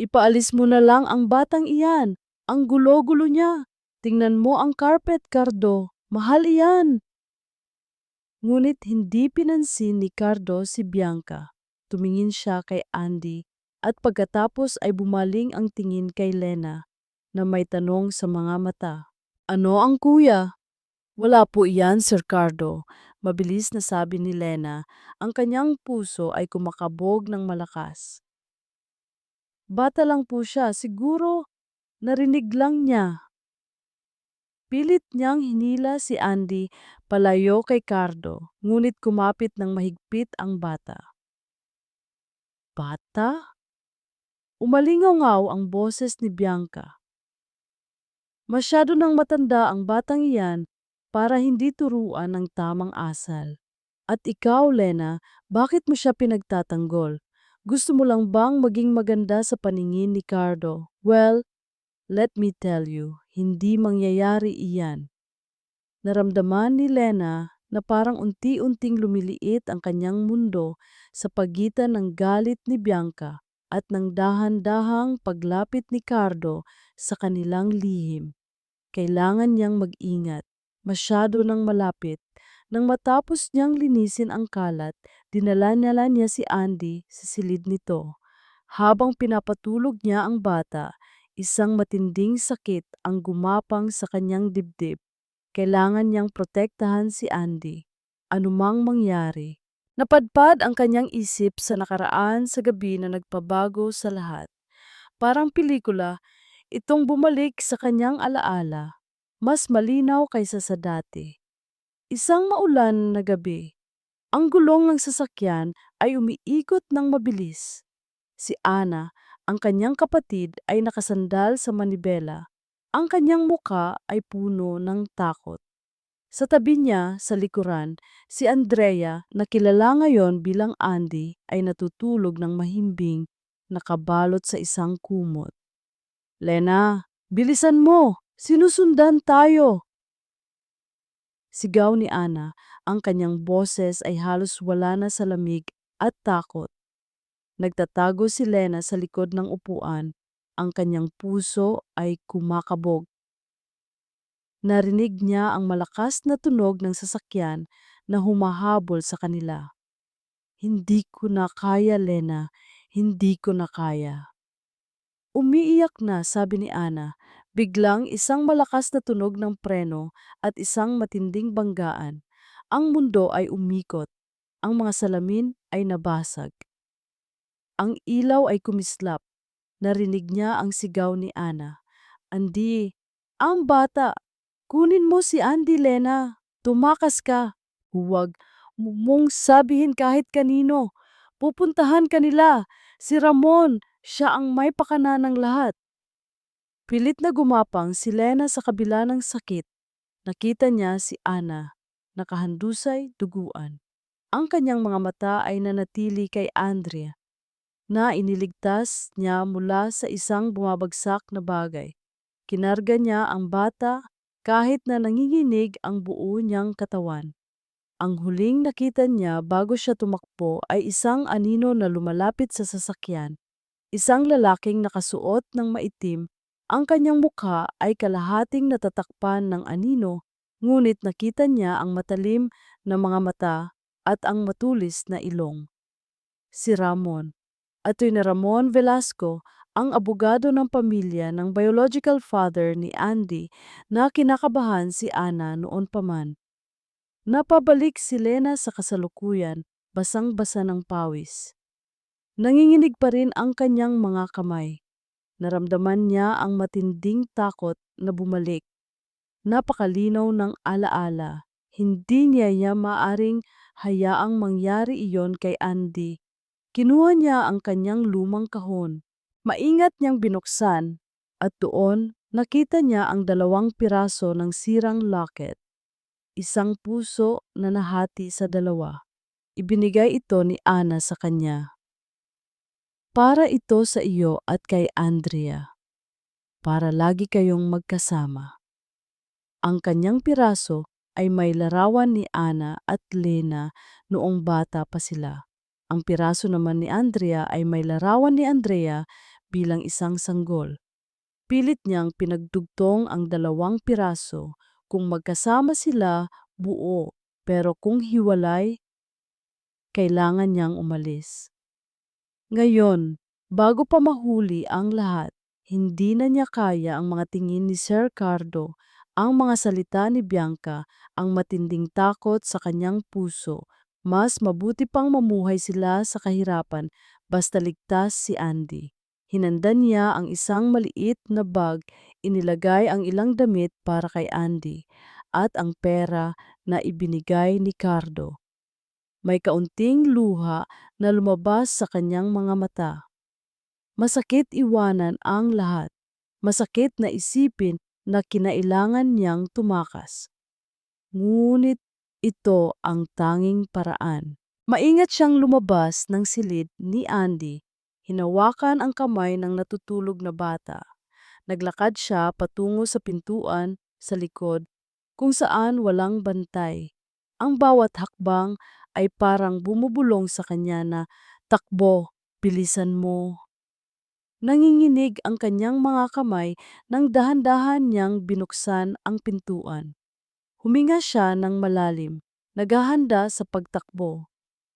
A: Ipaalis mo na lang ang batang iyan. Ang gulo-gulo niya. Tingnan mo ang carpet, Cardo. Mahal iyan. Ngunit hindi pinansin ni Cardo si Bianca. Tumingin siya kay Andy at pagkatapos ay bumaling ang tingin kay Lena na may tanong sa mga mata. Ano ang kuya? Wala po iyan, Sir Cardo. Mabilis na sabi ni Lena, ang kanyang puso ay kumakabog ng malakas. Bata lang po siya, siguro narinig lang niya. Pilit niyang hinila si Andy palayo kay Cardo, ngunit kumapit ng mahigpit ang bata. Bata? Umalingaw ang boses ni Bianca. Masyado nang matanda ang batang iyan para hindi turuan ng tamang asal. At ikaw, Lena, bakit mo siya pinagtatanggol? Gusto mo lang bang maging maganda sa paningin ni Cardo? Well, let me tell you, hindi mangyayari iyan. Naramdaman ni Lena na parang unti-unting lumiliit ang kanyang mundo sa pagitan ng galit ni Bianca at ng dahan-dahang paglapit ni Cardo sa kanilang lihim. Kailangan niyang mag-ingat, masyado nang malapit. Nang matapos niyang linisin ang kalat, dinala niya si Andy sa silid nito. Habang pinapatulog niya ang bata, isang matinding sakit ang gumapang sa kanyang dibdib. Kailangan niyang protektahan si Andy. Anumang mangyari. Napadpad ang kanyang isip sa nakaraan sa gabi na nagpabago sa lahat. Parang pelikula, itong bumalik sa kanyang alaala. Mas malinaw kaysa sa dati. Isang maulan na gabi. Ang gulong ng sasakyan ay umiikot ng mabilis. Si Ana, ang kanyang kapatid, ay nakasandal sa manibela. Ang kanyang muka ay puno ng takot. Sa tabi niya, sa likuran, si Andrea na kilala ngayon bilang Andy ay natutulog ng mahimbing, nakabalot sa isang kumot. Lena, bilisan mo! Sinusundan tayo! Sigaw ni Ana, ang kanyang boses ay halos wala na sa lamig at takot. Nagtatago si Lena sa likod ng upuan, ang kanyang puso ay kumakabog. Narinig niya ang malakas na tunog ng sasakyan na humahabol sa kanila. Hindi ko na kaya, Lena. Hindi ko na kaya. Umiiyak na, sabi ni Ana. Biglang isang malakas na tunog ng preno at isang matinding banggaan. Ang mundo ay umikot. Ang mga salamin ay nabasag. Ang ilaw ay kumislap. Narinig niya ang sigaw ni Ana. Andy, ang bata! Kunin mo si Andy, Lena! Tumakas ka. Huwag mong sabihin kahit kanino. Pupuntahan ka nila. Si Ramon, siya ang may pakana ng lahat. Pilit na gumapang si Lena sa kabila ng sakit. Nakita niya si Ana, nakahandusay duguan. Ang kanyang mga mata ay nanatili kay Andrea, na iniligtas niya mula sa isang bumabagsak na bagay. Kinarga niya ang bata kahit na nanginginig ang buo niyang katawan. Ang huling nakita niya bago siya tumakbo ay isang anino na lumalapit sa sasakyan. Isang lalaking nakasuot ng maitim, ang kanyang mukha ay kalahating natatakpan ng anino, ngunit nakita niya ang matalim na mga mata at ang matulis na ilong. Si Ramon. Atoy na Ramon Velasco, ang abogado ng pamilya ng biological father ni Andy na kinakabahan si Ana noon pa man. Napabalik si Lena sa kasalukuyan, basang-basa ng pawis. Nanginginig pa rin ang kanyang mga kamay. Naramdaman niya ang matinding takot na bumalik. Napakalinaw ng alaala. Hindi niya maaring hayaang mangyari iyon kay Andy. Kinuha niya ang kanyang lumang kahon. Maingat niyang binuksan at doon nakita niya ang 2 piraso ng sirang locket. Isang puso na nahati sa 2. Ibinigay ito ni Ana sa kanya. Para ito sa iyo at kay Andrea. Para lagi kayong magkasama. Ang kanyang piraso ay may larawan ni Ana at Lena noong bata pa sila. Ang piraso naman ni Andrea ay may larawan ni Andrea bilang isang sanggol. Pilit niyang pinagdugtong ang 2 piraso. Kung magkasama sila, buo. Pero kung hiwalay, kailangan niyang umalis. Ngayon, bago pa mahuli ang lahat, hindi na niya kaya ang mga tingin ni Sir Cardo, ang mga salita ni Bianca, ang matinding takot sa kanyang puso. Mas mabuti pang mamuhay sila sa kahirapan basta ligtas si Andy. Hinanda niya ang isang maliit na bag, inilagay ang ilang damit para kay Andy, at ang pera na ibinigay ni Cardo. May kaunting luha na lumabas sa kanyang mga mata. Masakit iwanan ang lahat. Masakit na isipin na kinailangan niyang tumakas. Ngunit ito ang tanging paraan. Maingat siyang lumabas ng silid ni Andy. Hinawakan ang kamay ng natutulog na bata. Naglakad siya patungo sa pintuan sa likod kung saan walang bantay. Ang bawat hakbang ay parang bumubulong sa kanya na, "Takbo, bilisan mo." Nanginginig ang kanyang mga kamay nang dahan-dahan niyang binuksan ang pintuan. Huminga siya ng malalim, naghahanda sa pagtakbo.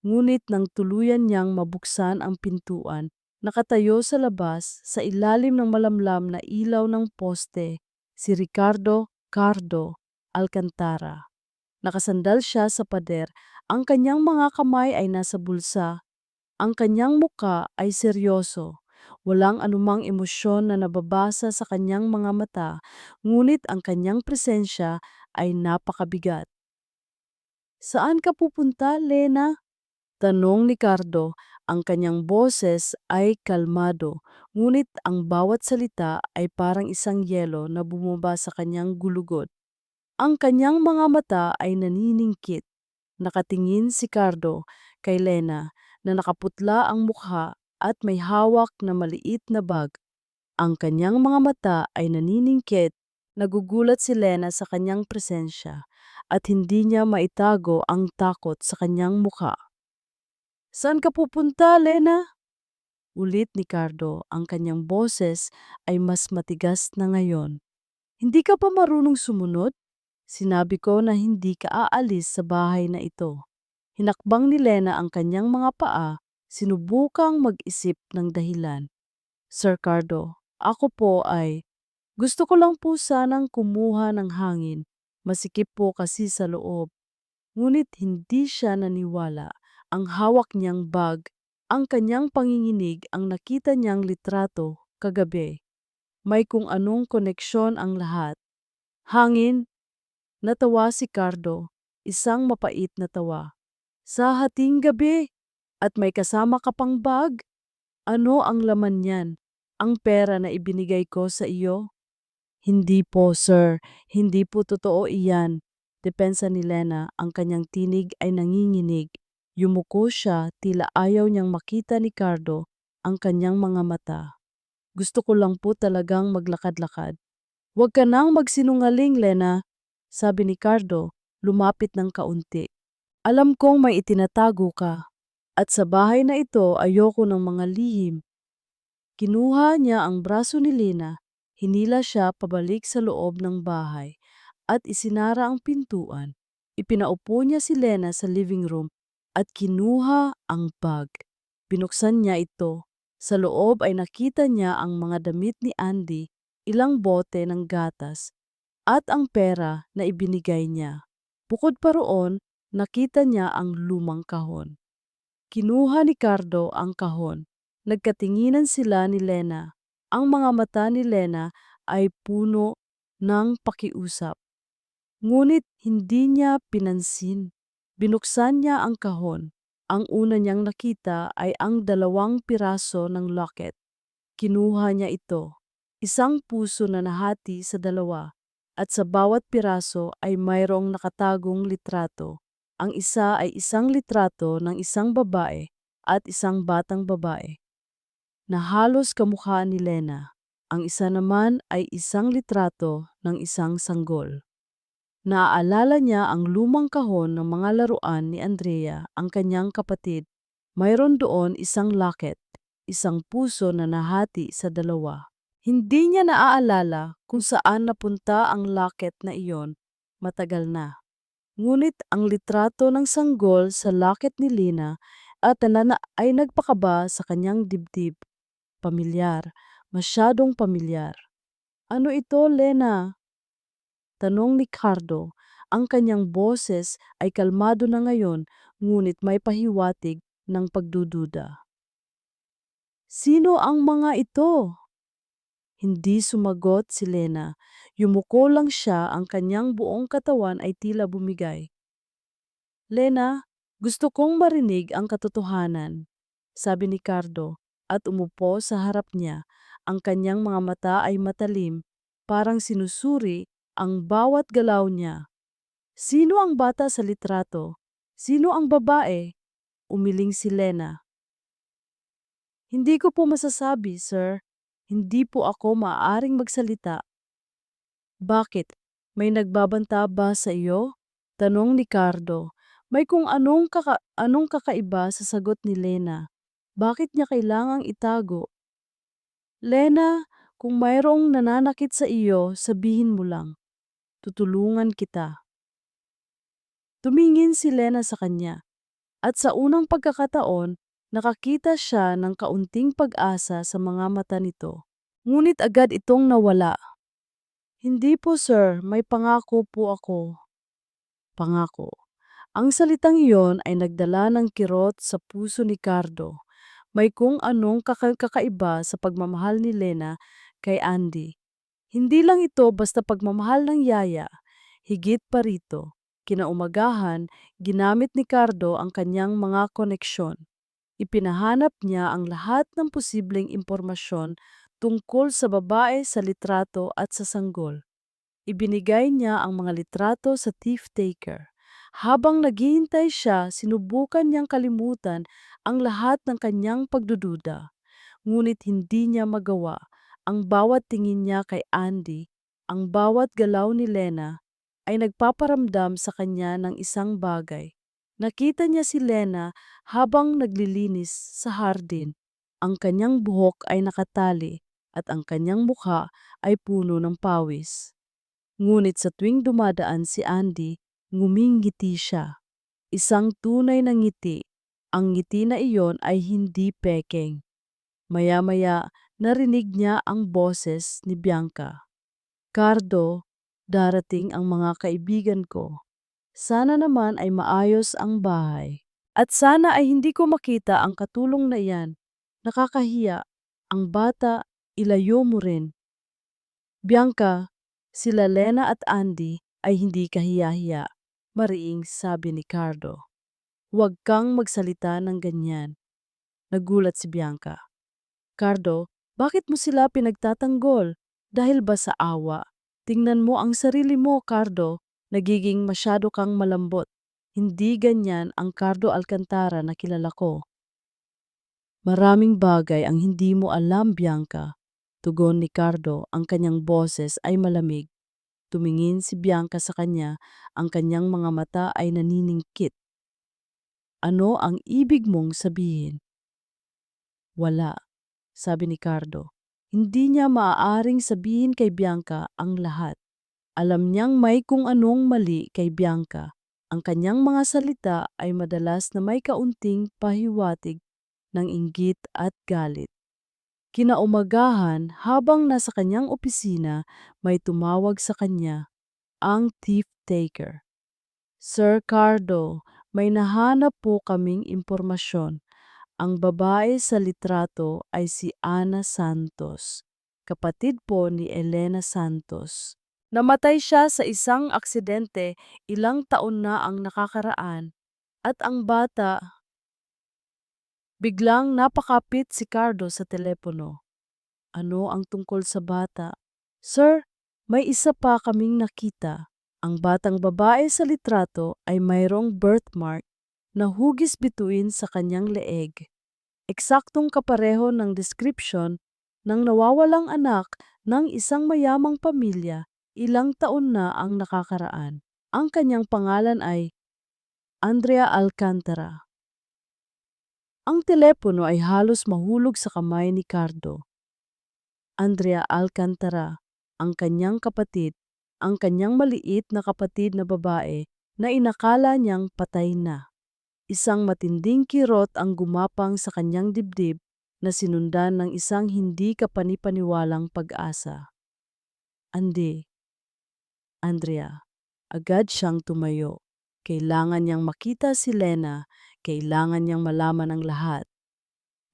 A: Ngunit nang tuluyan niyang mabuksan ang pintuan, nakatayo sa labas sa ilalim ng malamlam na ilaw ng poste, si Ricardo Cardo Alcantara. Nakasandal siya sa pader, ang kanyang mga kamay ay nasa bulsa, ang kanyang muka ay seryoso. Walang anumang emosyon na nababasa sa kanyang mga mata, ngunit ang kanyang presensya ay napakabigat. "Saan ka pupunta, Lena?" Tanong ni Cardo. Ang kanyang boses ay kalmado, ngunit ang bawat salita ay parang isang yelo na bumaba sa kanyang gulugod. Ang kanyang mga mata ay naniningkit. Nakatingin si Cardo kay Lena na nakaputla ang mukha at may hawak na maliit na bag. Ang kanyang mga mata ay naniningkit. Nagugulat si Lena sa kanyang presensya at hindi niya maitago ang takot sa kanyang mukha. "Saan ka pupunta, Lena?" Ulit ni Cardo, ang kanyang boses ay mas matigas na ngayon. "Hindi ka pa marunong sumunod? Sinabi ko na hindi ka aalis sa bahay na ito." Hinakbang ni Lena ang kanyang mga paa, sinubukang mag-isip ng dahilan. "Sir Cardo, ako po ay, gusto ko lang po sanang kumuha ng hangin. Masikip po kasi sa loob." Ngunit hindi siya naniwala. Ang hawak niyang bag, ang kanyang panginginig, ang nakita niyang litrato kagabi. May kung anong koneksyon ang lahat. "Hangin?" Natawa si Cardo. isang mapait na tawa. Sa hating gabi, at may kasama ka pang bag? Ano ang laman niyan? Ang pera na ibinigay ko sa iyo? Hindi po, sir. Hindi po totoo iyan. Depensa ni Lena, ang kanyang tinig ay nanginginig. Yumuko siya, tila ayaw niyang makita ni Cardo ang kanyang mga mata. Gusto ko lang po talagang maglakad-lakad. Huwag ka nang magsinungaling, Lena, sabi ni Cardo, lumapit ng kaunti. Alam kong may itinatago ka. At sa bahay na ito ayoko ng mga lihim. Kinuha niya ang braso ni Lena, hinila siya pabalik sa loob ng bahay at isinara ang pintuan. Ipinaupo niya si Lena sa living room at kinuha ang bag. Binuksan niya ito. Sa loob ay nakita niya ang mga damit ni Andy, ilang bote ng gatas at ang pera na ibinigay niya. Bukod pa roon, nakita niya ang lumang kahon. Kinuha ni Cardo ang kahon. Nagkatinginan sila ni Lena. Ang mga mata ni Lena ay puno ng pakiusap. Ngunit hindi niya pinansin. Binuksan niya ang kahon. Ang una niyang nakita ay ang 2 piraso ng locket. Kinuha niya ito. Isang puso na nahati sa 2 at sa bawat piraso ay mayroong nakatagong litrato. Ang isa ay isang litrato ng isang babae at isang batang babae na halos kamukha ni Lena. Ang isa naman ay isang litrato ng isang sanggol. Naaalala niya ang lumang kahon ng mga laruan ni Andrea, ang kanyang kapatid. Mayroon doon isang locket, isang puso na nahati sa 2. Hindi niya naaalala kung saan napunta ang locket na iyon matagal na. Ngunit ang litrato ng sanggol sa locket ni Lena at ay nagpakaba sa kanyang dibdib. Pamilyar, masyadong pamilyar. Ano ito, Lena? Tanong ni Cardo. Ang kanyang boses ay kalmado na ngayon, ngunit may pahiwatig ng pagdududa. Sino ang mga ito? Hindi sumagot si Lena. Yumuko lang siya, ang kanyang buong katawan ay tila bumigay. Lena, gusto kong marinig ang katotohanan, sabi ni Cardo at umupo sa harap niya. Ang kanyang mga mata ay matalim, parang sinusuri ang bawat galaw niya. Sino ang bata sa litrato? Sino ang babae? Umiling si Lena. Hindi ko po masasabi, sir. Hindi po ako maaaring magsalita. Bakit? May nagbabanta ba sa iyo? Tanong ni Cardo. May kung anong kakaiba sa sagot ni Lena. Bakit niya kailangang itago? Lena, kung mayroong nananakit sa iyo, sabihin mo lang. Tutulungan kita. Tumingin si Lena sa kanya. At sa unang pagkakataon, nakakita siya ng kaunting pag-asa sa mga mata nito. Ngunit agad itong nawala. Hindi po, sir, may pangako po ako. Pangako. Ang salitang iyon ay nagdala ng kirot sa puso ni Cardo. May kung anong kakaiba sa pagmamahal ni Lena kay Andy. Hindi lang ito basta pagmamahal ng yaya. Higit pa rito, kinaumagahan, ginamit ni Cardo ang kanyang mga koneksyon. Ipinahanap niya ang lahat ng posibleng impormasyon tungkol sa babae sa litrato at sa sanggol. Ibinigay niya ang mga litrato sa thief taker. Habang naghihintay siya, sinubukan niyang kalimutan ang lahat ng kanyang pagdududa. Ngunit hindi niya magawa. Ang bawat tingin niya kay Andy, ang bawat galaw ni Lena, ay nagpaparamdam sa kanya ng isang bagay. Nakita niya si Lena habang naglilinis sa hardin. Ang kanyang buhok ay nakatali at ang kanyang mukha ay puno ng pawis. Ngunit sa tuwing dumadaan si Andy, ngumingiti siya. Isang tunay na ngiti. Ang ngiti na iyon ay hindi pekeng. Maya-maya, narinig niya ang boses ni Bianca. Cardo, darating ang mga kaibigan ko. Sana naman ay maayos ang bahay. At sana ay hindi ko makita ang katulong na iyan. Nakakahiya. Ang bata, ilayo mo rin. Bianca, sila Lena at Andy ay hindi kahiya-hiya. Mariing sabi ni Cardo. Huwag kang magsalita ng ganyan. Nagulat si Bianca. Cardo, bakit mo sila pinagtatanggol? Dahil ba sa awa? Tingnan mo ang sarili mo, Cardo. Nagiging masyado kang malambot. Hindi ganyan ang Cardo Alcantara na kilala ko. Maraming bagay ang hindi mo alam, Bianca. Tugon ni Cardo, ang kanyang boses ay malamig. Tumingin si Bianca sa kanya, ang kanyang mga mata ay naniningkit. Ano ang ibig mong sabihin? Wala, sabi ni Cardo. Hindi niya maaaring sabihin kay Bianca ang lahat. Alam niyang may kung anong mali kay Bianca. Ang kanyang mga salita ay madalas na may kaunting pahiwatig ng inggit at galit. Kinaumagahan, habang nasa kanyang opisina, may tumawag sa kanya, ang thief taker. Sir Cardo, may nahanap po kaming impormasyon. Ang babae sa litrato ay si Ana Santos, kapatid po ni Elena Santos. Namatay siya sa isang aksidente ilang taon na ang nakakaraan at ang bata. Biglang napakapit si Cardo sa telepono. Ano ang tungkol sa bata? Sir, may isa pa kaming nakita. Ang batang babae sa litrato ay mayroong birthmark na hugis bituin sa kanyang leeg. Eksaktong kapareho ng description ng nawawalang anak ng isang mayamang pamilya ilang taon na ang nakakaraan. Ang kanyang pangalan ay Andrea Alcantara. Ang telepono ay halos mahulog sa kamay ni Cardo. Andrea Alcantara, ang kanyang kapatid, ang kanyang maliit na kapatid na babae na inakala niyang patay na. Isang matinding kirot ang gumapang sa kanyang dibdib na sinundan ng isang hindi kapanipaniwalang pag-asa. Andi, Andrea, agad siyang tumayo. Kailangan niyang makita si Lena, kailangan niyang malaman ang lahat.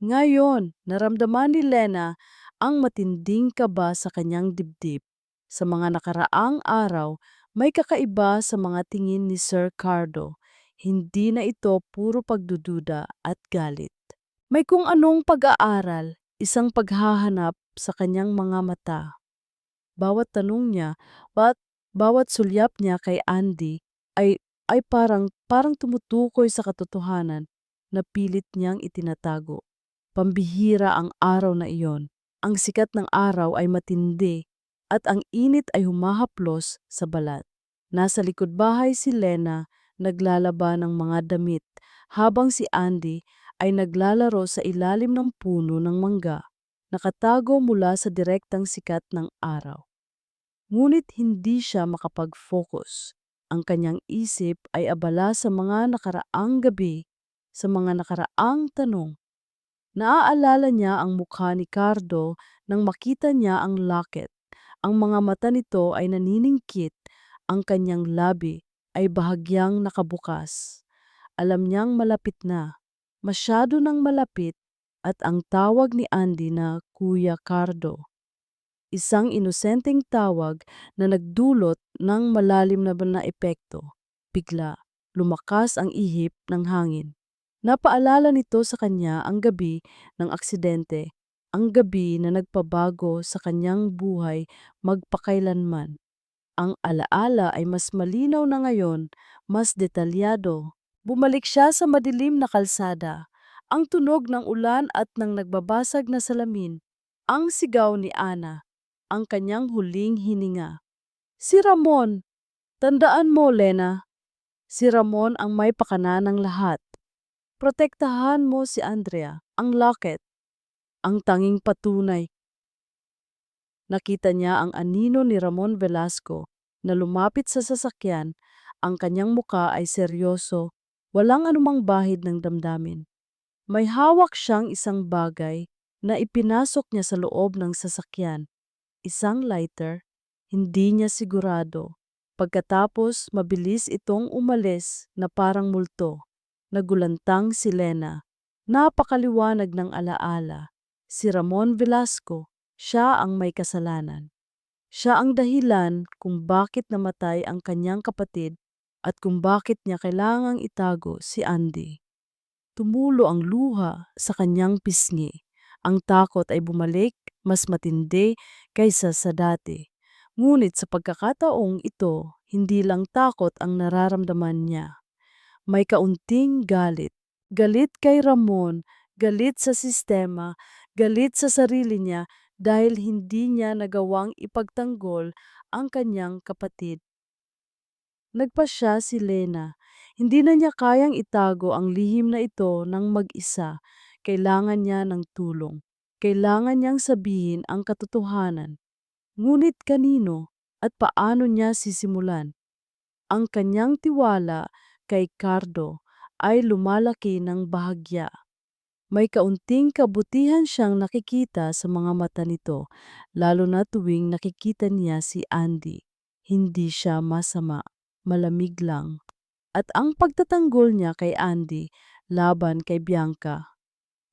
A: Ngayon, naramdaman ni Lena ang matinding kaba sa kanyang dibdib. Sa mga nakaraang araw, may kakaiba sa mga tingin ni Sir Cardo. Hindi na ito puro pagdududa at galit. May kung anong pag-aaral, isang paghahanap sa kanyang mga mata. Bawat tanong niya, bawat sulyap niya kay Andy ay parang tumutukoy sa katotohanan na pilit niyang itinatago. Pambihira ang araw na iyon. Ang sikat ng araw ay matindi at ang init ay humahaplos sa balat. Nasa likod bahay si Lena naglalaba ng mga damit habang si Andy ay naglalaro sa ilalim ng puno ng mangga, nakatago mula sa direktang sikat ng araw. Ngunit hindi siya makapag-focus. Ang kanyang isip ay abala sa mga nakaraang gabi, sa mga nakaraang tanong. Naaalala niya ang mukha ni Cardo nang makita niya ang locket. Ang mga mata nito ay naniningkit, ang kanyang labi ay bahagyang nakabukas. Alam niyang malapit na, masyado nang malapit, at ang tawag ni Andy na Kuya Cardo. Isang inosenteng tawag na nagdulot ng malalim na epekto. Bigla, lumakas ang ihip ng hangin. Napaalala nito sa kanya ang gabi ng aksidente, ang gabi na nagpabago sa kanyang buhay magpakailanman. Ang alaala ay mas malinaw na ngayon, mas detalyado. Bumalik siya sa madilim na kalsada, ang tunog ng ulan at ng nagbabasag na salamin, ang sigaw ni Ana, ang kanyang huling hininga. Si Ramon! Tandaan mo, Lena, si Ramon ang may pakana ng lahat. Protektahan mo si Andrea, ang locket, ang tanging patunay. Nakita niya ang anino ni Ramon Velasco na lumapit sa sasakyan, ang kanyang muka ay seryoso, walang anumang bahid ng damdamin. May hawak siyang isang bagay na ipinasok niya sa loob ng sasakyan. Isang lighter, hindi niya sigurado. Pagkatapos, mabilis itong umalis na parang multo. Nagulantang si Lena. Napakaliwanag ng alaala. Si Ramon Velasco, siya ang may kasalanan. Siya ang dahilan kung bakit namatay ang kanyang kapatid at kung bakit niya kailangang itago si Andy. Tumulo ang luha sa kanyang pisngi. Ang takot ay bumalik mas matindi kaysa sa dati. Ngunit sa pagkakataong ito, hindi lang takot ang nararamdaman niya. May kaunting galit. Galit kay Ramon, galit sa sistema, galit sa sarili niya dahil hindi niya nagawang ipagtanggol ang kanyang kapatid. Nagpasya si Lena. Hindi na niya kayang itago ang lihim na ito ng mag-isa. Kailangan niya ng tulong. Kailangan niyang sabihin ang katotohanan. Ngunit kanino at paano niya sisimulan? Ang kanyang tiwala kay Cardo ay lumalaki ng bahagya. May kaunting kabutihan siyang nakikita sa mga mata nito, lalo na tuwing nakikita niya si Andy. Hindi siya masama, malamig lang. At ang pagtatanggol niya kay Andy laban kay Bianca,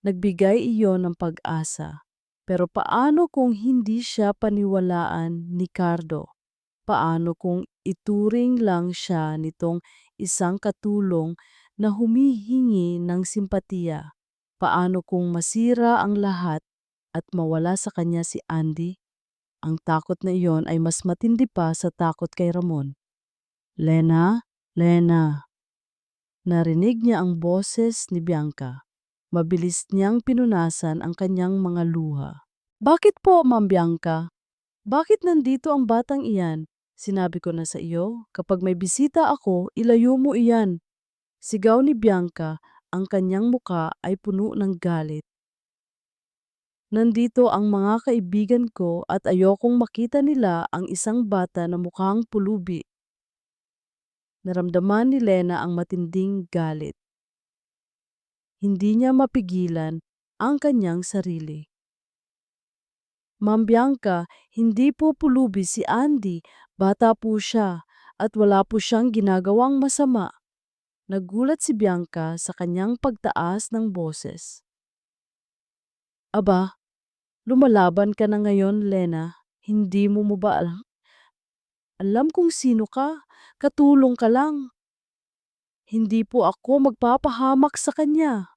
A: nagbigay iyon ng pag-asa. Pero paano kung hindi siya paniwalaan ni Cardo? Paano kung ituring lang siya nitong isang katulong na humihingi ng simpatiya? Paano kung masira ang lahat at mawala sa kanya si Andy? Ang takot na iyon ay mas matindi pa sa takot kay Ramon. Lena, Lena. Narinig niya ang boses ni Bianca. Mabilis niyang pinunasan ang kanyang mga luha. Bakit po, Ma'am Bianca? Bakit nandito ang batang iyan? Sinabi ko na sa iyo, kapag may bisita ako, ilayo mo iyan. Sigaw ni Bianca, ang kanyang muka ay puno ng galit. Nandito ang mga kaibigan ko at ayokong makita nila ang isang bata na mukhang pulubi. Naramdaman ni Lena ang matinding galit. Hindi niya mapigilan ang kanyang sarili. Ma'am Bianca, hindi po pulubi si Andy, bata po siya at wala po siyang ginagawang masama. Nagulat si Bianca sa kanyang pagtaas ng boses. Aba, lumalaban ka na ngayon, Lena. Hindi mo ba alam? Alam kung sino ka, katulong ka lang. Hindi po ako magpapahamak sa kanya.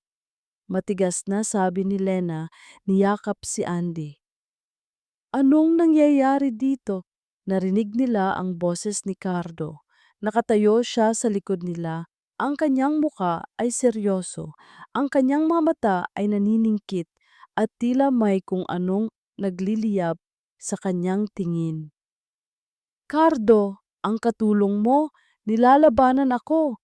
A: Matigas na sabi ni Lena, niyakap si Andy. Anong nangyayari dito? Narinig nila ang boses ni Cardo. Nakatayo siya sa likod nila. Ang kanyang muka ay seryoso. Ang kanyang mga mata ay naniningkit at tila may kung anong nagliliyab sa kanyang tingin. Cardo, ang katulong mo, nilalabanan ako.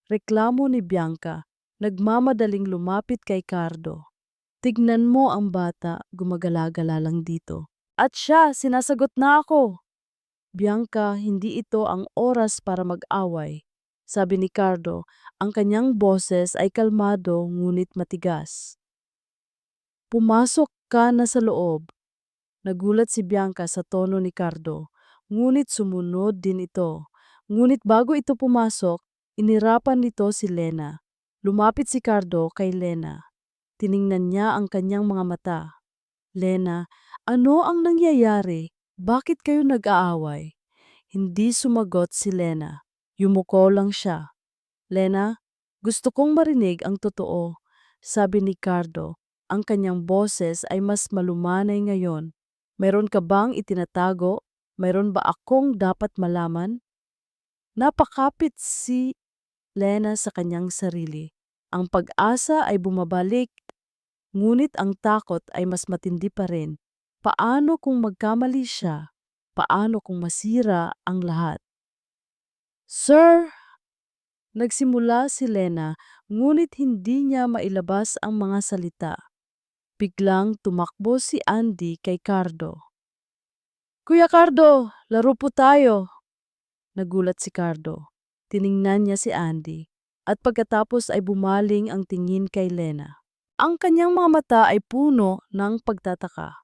A: Reklamo ni Bianca, nagmamadaling lumapit kay Cardo. Tignan mo ang bata, gumagala-gala lang dito. At siya, sinasagot na ako. Bianca, hindi ito ang oras para mag-away. Sabi ni Cardo, ang kanyang boses ay kalmado ngunit matigas. Pumasok ka na sa loob. Nagulat si Bianca sa tono ni Cardo, ngunit sumunod din ito. Ngunit bago ito pumasok, inirapan nito si Lena. Lumapit si Cardo kay Lena. Tiningnan niya ang kanyang mga mata. Lena, ano ang nangyayari? Bakit kayo nag-aaway? Hindi sumagot si Lena. Yumuko lang siya. Lena, gusto kong marinig ang totoo. Sabi ni Cardo, ang kanyang boses ay mas malumanay ngayon. Meron ka bang itinatago? Meron ba akong dapat malaman? Napakapit si Lena sa kanyang sarili. Ang pag-asa ay bumabalik. Ngunit ang takot ay mas matindi pa rin. Paano kung magkamali siya? Paano kung masira ang lahat? Sir! Nagsimula si Lena, ngunit hindi niya mailabas ang mga salita. Biglang tumakbo si Andy kay Cardo. Kuya Cardo, laro po tayo. Nagulat si Cardo. Tiningnan niya si Andy at pagkatapos ay bumaling ang tingin kay Lena. Ang kanyang mga mata ay puno ng pagtataka.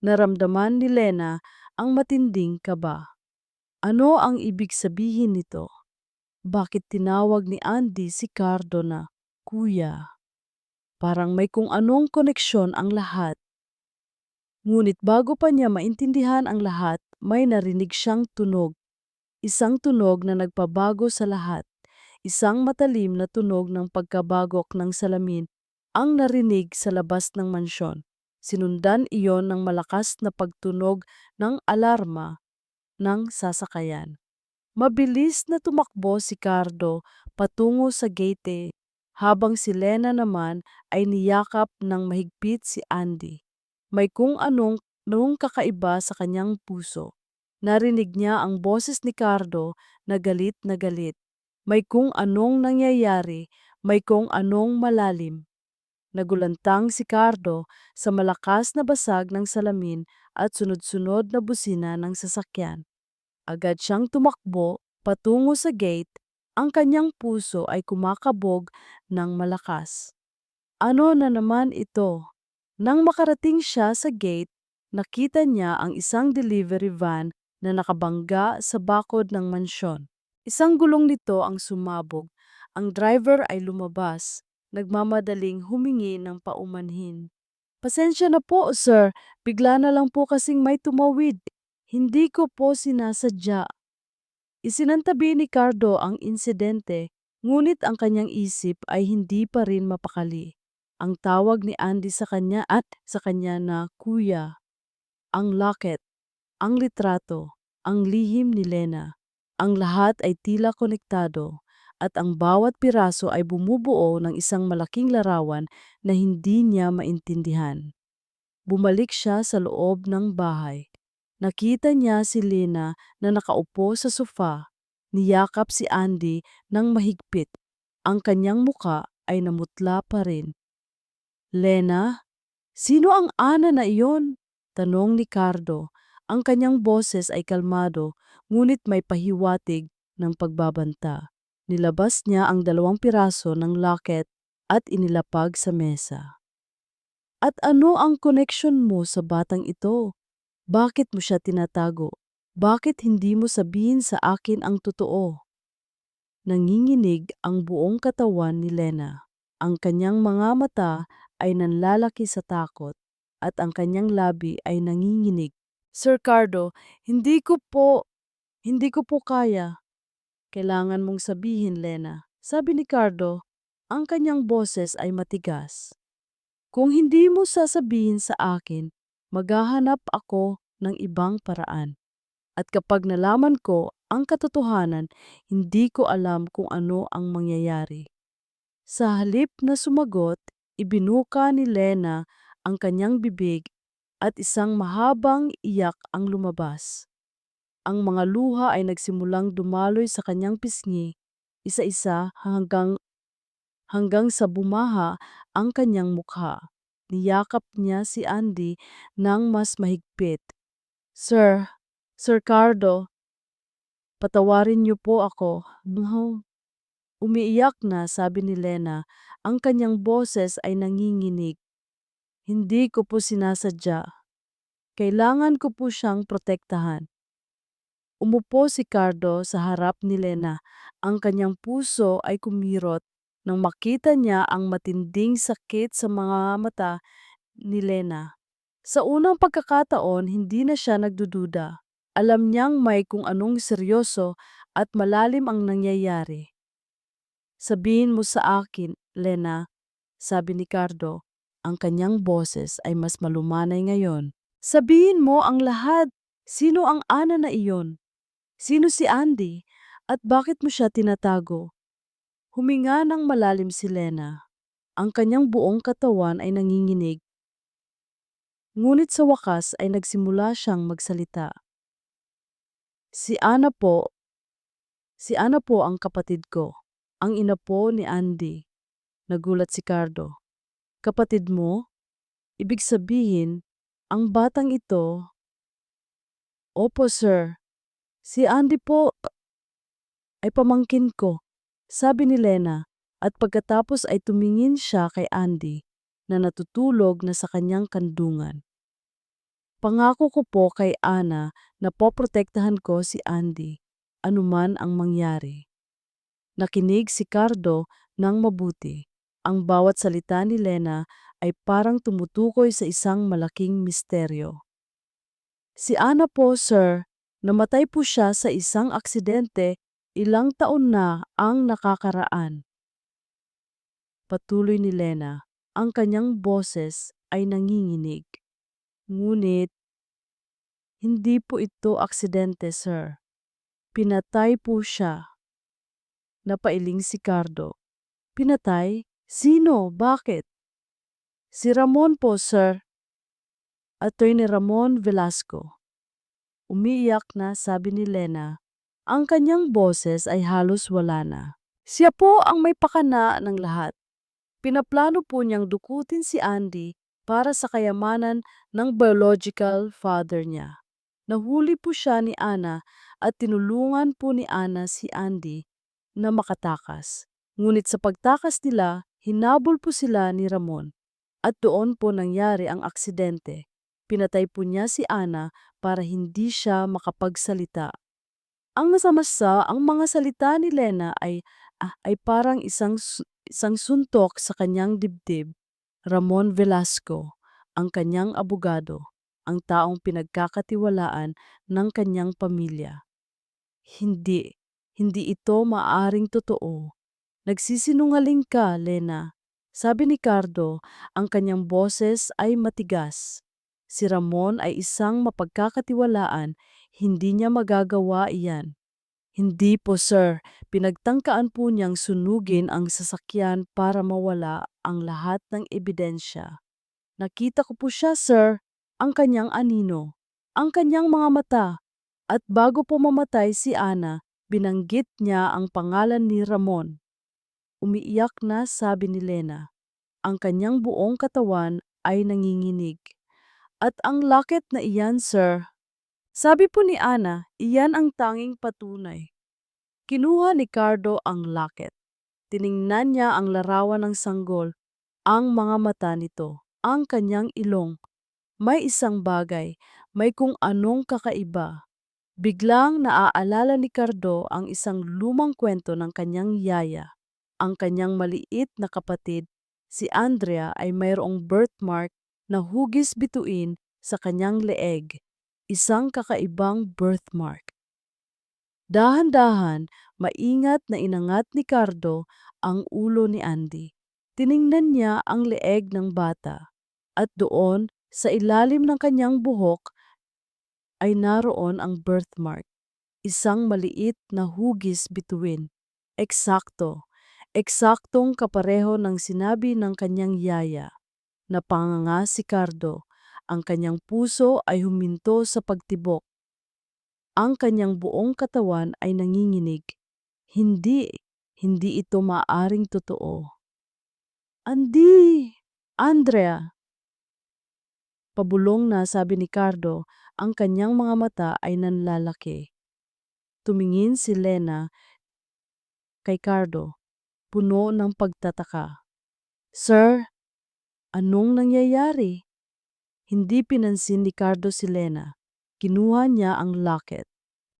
A: Naramdaman ni Lena ang matinding kaba. Ano ang ibig sabihin nito? Bakit tinawag ni Andy si Cardo na kuya? Parang may kung anong koneksyon ang lahat. Ngunit bago pa niya maintindihan ang lahat, may narinig siyang tunog. Isang tunog na nagpabago sa lahat. Isang matalim na tunog ng pagkabagok ng salamin ang narinig sa labas ng mansyon. Sinundan iyon ng malakas na pagtunog ng alarma ng sasakayan. Mabilis na tumakbo si Cardo patungo sa gate habang si Lena naman ay niyakap ng mahigpit si Andy. May kung anong kakaiba sa kanyang puso. Narinig niya ang boses ni Cardo na galit na galit. May kung anong nangyayari, may kung anong malalim. Nagulantang si Cardo sa malakas na basag ng salamin at sunod-sunod na busina ng sasakyan. Agad siyang tumakbo patungo sa gate, ang kanyang puso ay kumakabog ng malakas. Ano na naman ito? Nang makarating siya sa gate, nakita niya ang isang delivery van na nakabangga sa bakod ng mansyon. Isang gulong nito ang sumabog. Ang driver ay lumabas, nagmamadaling humingi ng paumanhin. Pasensya na po, sir. Bigla na lang po kasing may tumawid. Hindi ko po sinasadya. Isinantabi ni Cardo ang insidente, ngunit ang kanyang isip ay hindi pa rin mapakali. Ang tawag ni Andy sa kanya at sa kanya na kuya, ang locket, ang litrato, ang lihim ni Lena, ang lahat ay tila konektado at ang bawat piraso ay bumubuo ng isang malaking larawan na hindi niya maintindihan. Bumalik siya sa loob ng bahay. Nakita niya si Lena na nakaupo sa sofa, niyakap si Andy ng mahigpit. Ang kanyang muka ay namutla pa rin. Lena, sino ang Ana na iyon? Tanong ni Cardo. Ang kanyang boses ay kalmado, ngunit may pahiwatig ng pagbabanta. Nilabas niya ang 2 piraso ng locket at inilapag sa mesa. At ano ang koneksyon mo sa batang ito? Bakit mo siya tinatago? Bakit hindi mo sabihin sa akin ang totoo? Nanginginig ang buong katawan ni Lena. Ang kanyang mga mata ay nanlalaki sa takot at ang kanyang labi ay nanginginig. Sir Cardo, hindi ko po kaya. Kailangan mong sabihin, Lena. Sabi ni Cardo, ang kanyang boses ay matigas. Kung hindi mo sasabihin sa akin, maghahanap ako ng ibang paraan. At kapag nalaman ko ang katotohanan, hindi ko alam kung ano ang mangyayari. Sa halip na sumagot, ibinuka ni Lena ang kanyang bibig at isang mahabang iyak ang lumabas. Ang mga luha ay nagsimulang dumaloy sa kanyang pisngi, isa-isa hanggang sa bumaha ang kanyang mukha. Niyakap niya si Andy ng mas mahigpit. Sir Cardo, patawarin niyo po ako. Umiiyak na, sabi ni Lena, ang kanyang boses ay nanginginig. Hindi ko po sinasadya. Kailangan ko po siyang protektahan. Umupo si Cardo sa harap ni Lena. Ang kanyang puso ay kumirot nang makita niya ang matinding sakit sa mga mata ni Lena. Sa unang pagkakataon, hindi na siya nagdududa. Alam niyang may kung anong seryoso at malalim ang nangyayari. Sabihin mo sa akin, Lena, sabi ni Cardo. Ang kanyang boses ay mas malumanay ngayon. Sabihin mo ang lahat. Sino ang Ana na iyon? Sino si Andy? At bakit mo siya tinatago? Huminga ng malalim si Lena. Ang kanyang buong katawan ay nanginginig. Ngunit sa wakas ay nagsimula siyang magsalita. Si Ana po ang kapatid ko. Ang ina po ni Andy. Nagulat si Cardo. Kapatid mo? Ibig sabihin, ang batang ito. Opo, sir. Si Andy po ay pamangkin ko, sabi ni Lena, at pagkatapos ay tumingin siya kay Andy na natutulog na sa kanyang kandungan. Pangako ko po kay Ana na poprotektahan ko si Andy, anuman ang mangyari. Nakinig si Cardo ng mabuti. Ang bawat salita ni Lena ay parang tumutukoy sa isang malaking misteryo. Si Ana po, sir, Namatay po siya sa isang aksidente, ilang taon na ang nakakaraan. Patuloy ni Lena, ang kanyang boses ay nanginginig. Ngunit, hindi po ito aksidente, sir. Pinatay po siya. Napailing si Cardo. Pinatay? Sino? Bakit? Si Ramon po, sir. Attorney Ramon Velasco. Umiiyak na sabi ni Lena. Ang kanyang boses ay halos wala na. Siya po ang may pakana ng lahat. Pinaplano po niyang dukutin si Andy para sa kayamanan ng biological father niya. Nahuli po siya ni Ana at tinulungan po ni Ana si Andy na makatakas. Ngunit sa pagtakas nila, hinabol po sila ni Ramon at doon po nangyari ang aksidente. Pinatay po niya si Ana para hindi siya makapagsalita. Ang nasamasa, ang mga salita ni Lena ay parang isang suntok sa kanyang dibdib. Ramon Velasco, ang kanyang abogado, ang taong pinagkakatiwalaan ng kanyang pamilya. Hindi, hindi ito maaring totoo. Nagsisinungaling ka, Lena. Sabi ni Cardo, ang kanyang boses ay matigas. Si Ramon ay isang mapagkakatiwalaan, hindi niya magagawa iyan. Hindi po, sir. Pinagtangkaan po niyang sunugin ang sasakyan para mawala ang lahat ng ebidensya. Nakita ko po siya, sir, ang kanyang anino, ang kanyang mga mata. At bago po mamatay si Ana, binanggit niya ang pangalan ni Ramon. Umiiyak na sabi ni Lena. Ang kanyang buong katawan ay nanginginig. At ang locket na iyan, sir. Sabi po ni Ana, iyan ang tanging patunay. Kinuha ni Cardo ang locket. Tiningnan niya ang larawan ng sanggol, ang mga mata nito, ang kanyang ilong. May isang bagay, may kung anong kakaiba. Biglang naaalala ni Cardo ang isang lumang kwento ng kanyang yaya. Ang kanyang maliit na kapatid, si Andrea, ay mayroong birthmark na hugis bituin sa kanyang leeg. Isang kakaibang birthmark. Dahan-dahan, maingat na inangat ni Cardo ang ulo ni Andy. Tiningnan niya ang leeg ng bata. At doon, sa ilalim ng kanyang buhok, ay naroon ang birthmark. Isang maliit na hugis bituin. Eksakto. Eksaktong kapareho ng sinabi ng kanyang yaya. Napanganga si Cardo. Ang kanyang puso ay huminto sa pagtibok. Ang kanyang buong katawan ay nanginginig. Hindi, hindi ito maaring totoo. Andy! Andrea! Pabulong na sabi ni Cardo, ang kanyang mga mata ay nanlalaki. Tumingin si Lena kay Cardo, puno ng pagtataka. Sir, anong nangyayari? Hindi pinansin ni Cardo si Lena. Kinuha niya ang locket.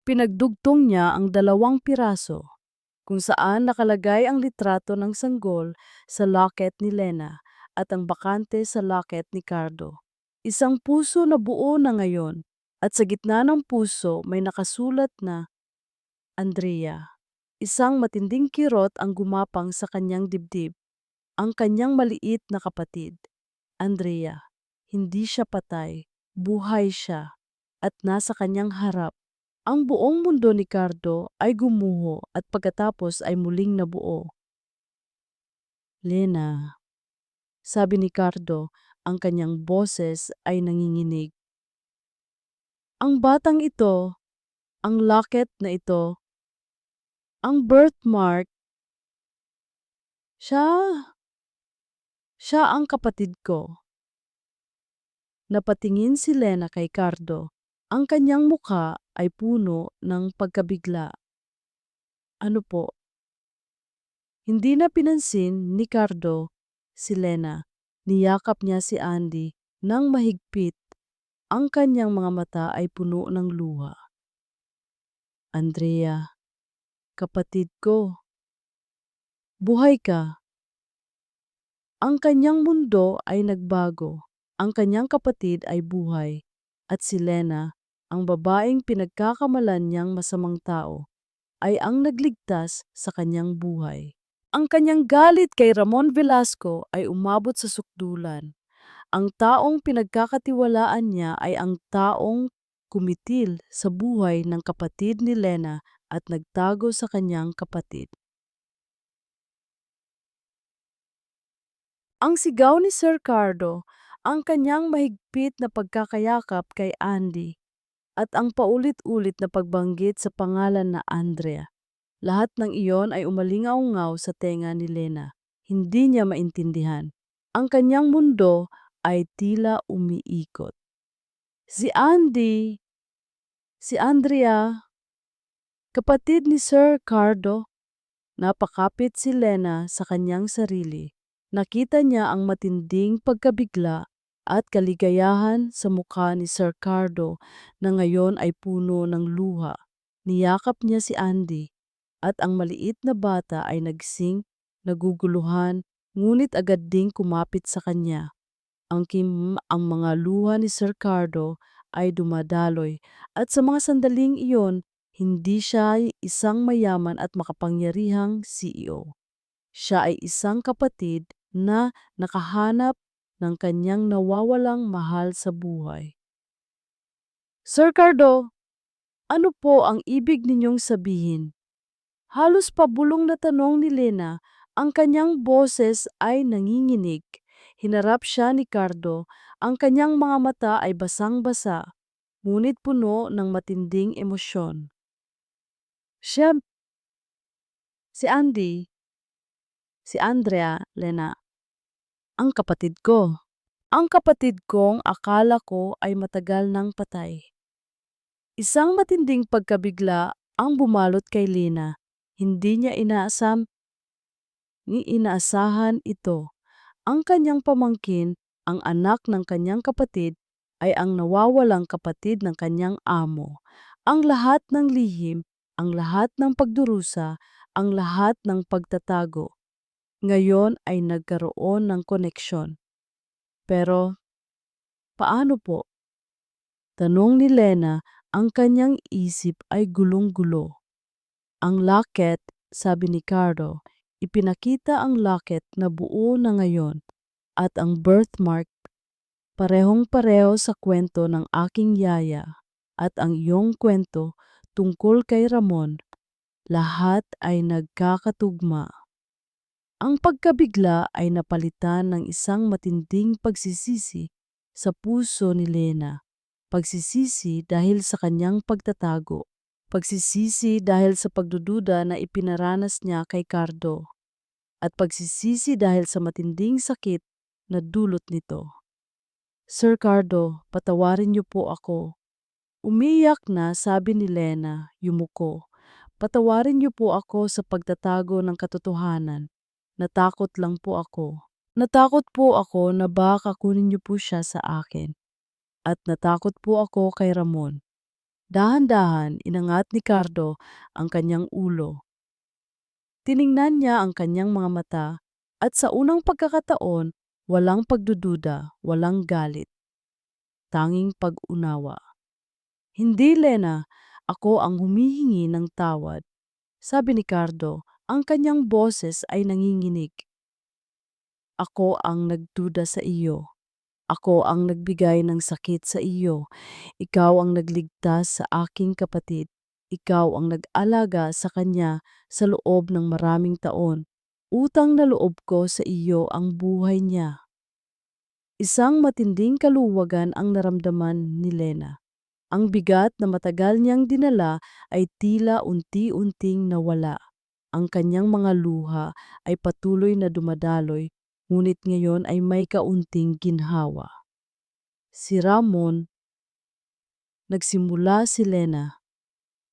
A: Pinagdugtong niya ang 2 piraso, kung saan nakalagay ang litrato ng sanggol sa locket ni Lena at ang bakante sa locket ni Cardo. Isang puso na buo na ngayon at sa gitna ng puso may nakasulat na Andrea. Isang matinding kirot ang gumapang sa kanyang dibdib. Ang kanyang maliit na kapatid, Andrea. Hindi siya patay, buhay siya at nasa kanyang harap. Ang buong mundo ni Cardo ay gumuho at pagkatapos ay muling nabuo. Lena, sabi ni Cardo, ang kanyang boses ay nanginginig. Ang batang ito, ang locket na ito, ang birthmark, siya ang kapatid ko. Napatingin si Lena kay Cardo. Ang kanyang mukha ay puno ng pagkabigla. Ano po? Hindi na pinansin ni Cardo si Lena. Niyakap niya si Andy nang mahigpit. Ang kanyang mga mata ay puno ng luha. Andrea, kapatid ko, buhay ka. Ang kanyang mundo ay nagbago. Ang kanyang kapatid ay buhay. At si Lena, Ang babaeng pinagkakamalan niyang masamang tao ay ang nagligtas sa kanyang buhay. Ang kanyang galit kay Ramon Velasco ay umabot sa sukdulan. Ang taong pinagkakatiwalaan niya ay ang taong kumitil sa buhay ng kapatid ni Lena at nagtago sa kanyang kapatid. Ang sigaw ni Sir Cardo, ang kanyang mahigpit na pagkakayakap kay Andy, at ang paulit-ulit na pagbanggit sa pangalan na Andrea. Lahat ng iyon ay umalingaw-ngaw sa tenga ni Lena. Hindi niya maintindihan. Ang kanyang mundo ay tila umiikot. Si Andy, si Andrea, kapatid ni Sir Cardo, napakapit si Lena sa kanyang sarili. Nakita niya ang matinding pagkabigla at kaligayahan sa mukha ni Sir Cardo na ngayon ay puno ng luha. Niyakap niya si Andy at ang maliit na bata ay nagsing, naguguluhan, ngunit agad ding kumapit sa kanya. Ang mga luha ni Sir Cardo ay dumadaloy at sa mga sandaling iyon, hindi siya ay isang mayaman at makapangyarihang CEO. Siya ay isang kapatid na nakahanap ng kanyang nawawalang mahal sa buhay. Sir Cardo, ano po ang ibig ninyong sabihin? Halos pabulong na tanong ni Lena, ang kanyang boses ay nanginginig. Hinarap siya ni Cardo, ang kanyang mga mata ay basang-basa, ngunit puno ng matinding emosyon. Siya, si Andy, si Andrea, Lena, ang kapatid ko. Ang kapatid kong akala ko ay matagal nang patay. Isang matinding pagkabigla ang bumalot kay Lena. Hindi niya inaasahan ito. Ang kanyang pamangkin, ang anak ng kanyang kapatid, ay ang nawawalang kapatid ng kanyang amo. Ang lahat ng lihim, ang lahat ng pagdurusa, ang lahat ng pagtatago. Ngayon ay nagkaroon ng koneksyon. Pero, paano po? Tanong ni Lena, ang kanyang isip ay gulong-gulo. Ang locket, sabi ni Cardo, ipinakita ang locket na buo na ngayon at ang birthmark parehong-pareho sa kwento ng aking yaya at ang iyong kwento tungkol kay Ramon, lahat ay nagkakatugma. Ang pagkabigla ay napalitan ng isang matinding pagsisisi sa puso ni Lena. Pagsisisi dahil sa kanyang pagtatago. Pagsisisi dahil sa pagdududa na ipinaranas niya kay Cardo. At pagsisisi dahil sa matinding sakit na dulot nito. Sir Cardo, patawarin niyo po ako. Umiyak na sabi ni Lena, yumuko. Patawarin niyo po ako sa pagtatago ng katotohanan. Natakot lang po ako. Natakot po ako na baka kunin niyo po siya sa akin. At natakot po ako kay Ramon. Dahan-dahan inangat ni Cardo ang kanyang ulo. Tiningnan niya ang kanyang mga mata at sa unang pagkakataon, walang pagdududa, walang galit. Tanging pag-unawa. Hindi, Lena, ako ang humihingi ng tawad. Sabi ni Cardo, ang kanyang boses ay nanginginig. Ako ang nagduda sa iyo. Ako ang nagbigay ng sakit sa iyo. Ikaw ang nagligtas sa aking kapatid. Ikaw ang nag-alaga sa kanya sa loob ng maraming taon. Utang na loob ko sa iyo ang buhay niya. Isang matinding kaluwagan ang naramdaman ni Lena. Ang bigat na matagal niyang dinala ay tila unti-unting nawala. Ang kanyang mga luha ay patuloy na dumadaloy, ngunit ngayon ay may kaunting ginhawa. Si Ramon, nagsimula si Lena,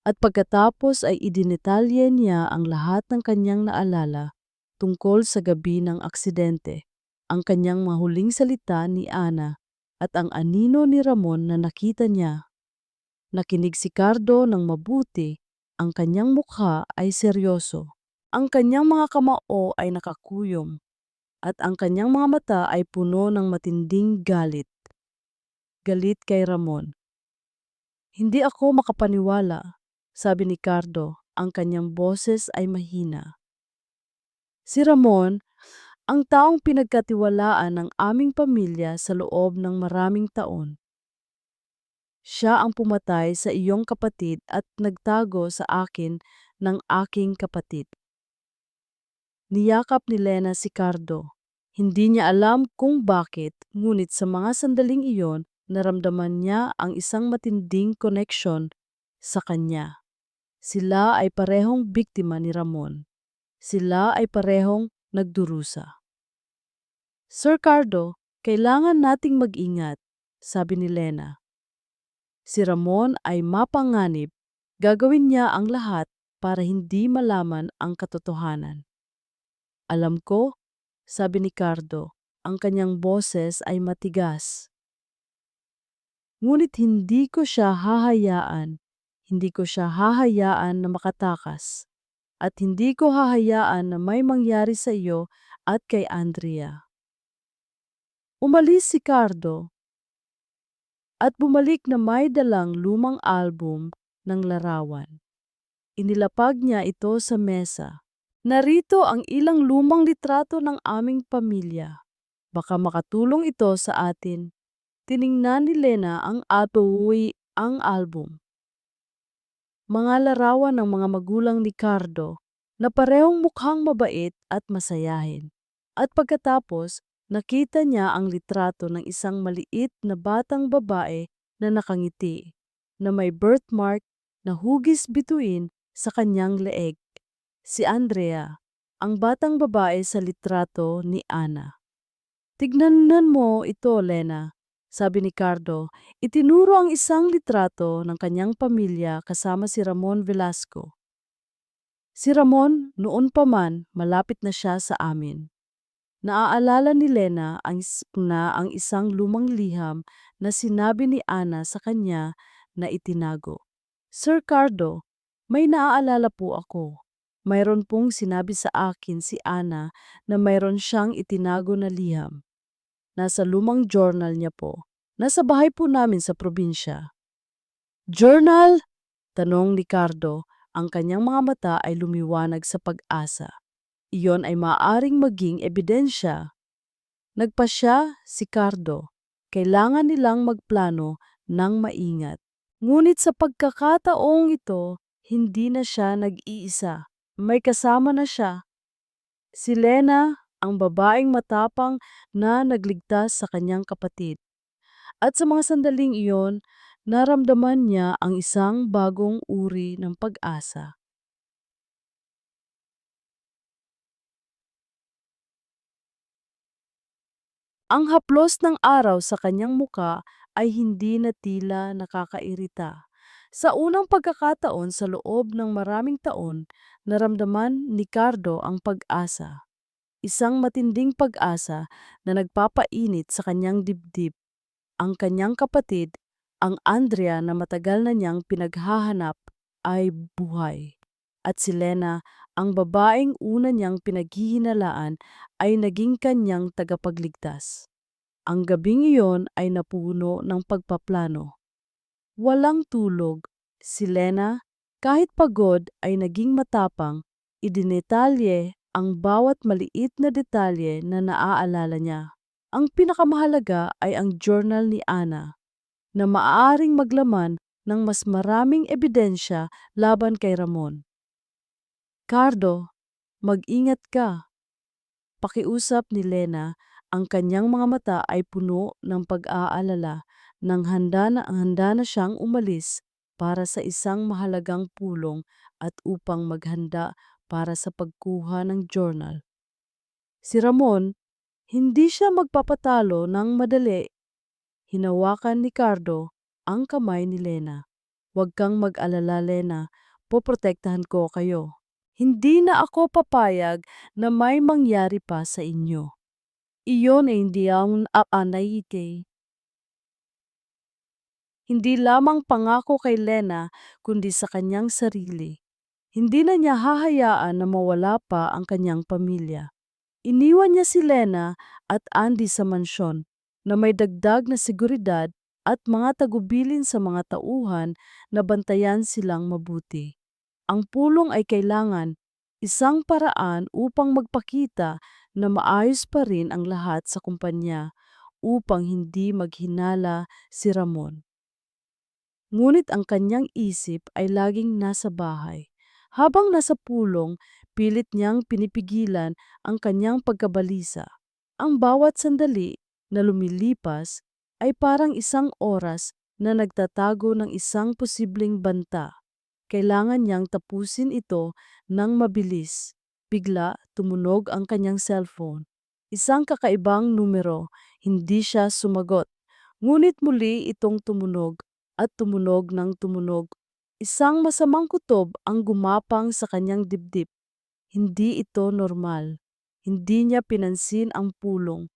A: at pagkatapos ay idinetalye niya ang lahat ng kanyang naalala tungkol sa gabi ng aksidente, ang kanyang mahuling salita ni Ana at ang anino ni Ramon na nakita niya. Nakinig si Cardo ng mabuti, ang kanyang mukha ay seryoso. Ang kanyang mga kamao ay nakakuyom at ang kanyang mga mata ay puno ng matinding galit. Galit kay Ramon. Hindi ako makapaniwala, sabi ni Cardo, ang kanyang boses ay mahina. Si Ramon, ang taong pinagkatiwalaan ng aming pamilya sa loob ng maraming taon. Siya ang pumatay sa iyong kapatid at nagtago sa akin ng aking kapatid. Niyakap ni Lena si Cardo. Hindi niya alam kung bakit, ngunit sa mga sandaling iyon, naramdaman niya ang isang matinding koneksyon sa kanya. Sila ay parehong biktima ni Ramon. Sila ay parehong nagdurusa. Sir Cardo, kailangan nating mag-ingat, sabi ni Lena. Si Ramon ay mapanganib, gagawin niya ang lahat para hindi malaman ang katotohanan. Alam ko, sabi ni Cardo, ang kanyang boses ay matigas. Ngunit hindi ko siya hahayaan. Hindi ko siya hahayaan na makatakas. At hindi ko hahayaan na may mangyari sa iyo at kay Andrea. Umalis si Cardo at bumalik na may dalang lumang album ng larawan. Inilapag niya ito sa mesa. Narito ang ilang lumang litrato ng aming pamilya. Baka makatulong ito sa atin. Tiningnan ni Lena ang album. Mga larawan ng mga magulang ni Cardo na parehong mukhang mabait at masayahin. At pagkatapos, nakita niya ang litrato ng isang maliit na batang babae na nakangiti, na may birthmark na hugis bituin sa kanyang leeg. Si Andrea, ang batang babae sa litrato ni Ana. Tignan mo ito, Lena, sabi ni Cardo. Itinuro ang isang litrato ng kanyang pamilya kasama si Ramon Velasco. Si Ramon, noon pa man, malapit na siya sa amin. Naaalala ni Lena ang isang lumang liham na sinabi ni Ana sa kanya na itinago. Sir Cardo, may naaalala po ako. Mayroon pong sinabi sa akin si Ana na mayroon siyang itinago na liham. Nasa lumang journal niya po. Nasa bahay po namin sa probinsya. Journal? Tanong ni Cardo. Ang kanyang mga mata ay lumiwanag sa pag-asa. Iyon ay maaaring maging ebidensya. Nagpasya si Cardo. Kailangan nilang magplano ng maingat. Ngunit sa pagkakataong ito, hindi na siya nag-iisa. May kasama na siya. Si Lena, ang babaeng matapang na nagligtas sa kanyang kapatid. At sa mga sandaling iyon, naramdaman niya ang isang bagong uri ng pag-asa. Ang haplos ng araw sa kanyang muka ay hindi na tila nakakairita. Sa unang pagkakataon sa loob ng maraming taon, naramdaman ni Cardo ang pag-asa. Isang matinding pag-asa na nagpapainit sa kanyang dibdib. Ang kanyang kapatid, ang Andrea na matagal na niyang pinaghahanap, ay buhay. At si Lena, ang babaeng una niyang pinaghihinalaan, ay naging kanyang tagapagligtas. Ang gabing iyon ay napuno ng pagpaplano. Walang tulog, si Lena, kahit pagod ay naging matapang, idinetalye ang bawat maliit na detalye na naaalala niya. Ang pinakamahalaga ay ang journal ni Ana, na maaaring maglaman ng mas maraming ebidensya laban kay Ramon. Cardo, mag-ingat ka. Pakiusap ni Lena, ang kanyang mga mata ay puno ng pag-aalala nang handa na siyang umalis para sa isang mahalagang pulong at upang maghanda para sa pagkuha ng journal. Si Ramon, hindi siya magpapatalo ng madali. Hinawakan ni Cardo ang kamay ni Lena. Huwag kang mag-alala, Lena. Poprotektahan ko kayo. Hindi na ako papayag na may mangyari pa sa inyo. Iyon ay hindi ang naite. Hindi lamang pangako kay Lena, kundi sa kanyang sarili. Hindi na niya hahayaan na mawala pa ang kanyang pamilya. Iniwan niya si Lena at Andy sa mansyon na may dagdag na seguridad at mga tagubilin sa mga tauhan na bantayan silang mabuti. Ang pulong ay kailangan isang paraan upang magpakita na maayos pa rin ang lahat sa kumpanya upang hindi maghinala si Ramon. Ngunit ang kanyang isip ay laging nasa bahay. Habang nasa pulong, pilit niyang pinipigilan ang kanyang pagkabalisa. Ang bawat sandali na lumilipas ay parang isang oras na nagtatago ng isang posibleng banta. Kailangan niyang tapusin ito ng mabilis. Bigla tumunog ang kanyang cellphone. Isang kakaibang numero, hindi siya sumagot. Ngunit muli itong tumunog at tumunog ng tumunog. Isang masamang kutob ang gumapang sa kanyang dibdib. Hindi ito normal. Hindi niya pinansin ang pulong.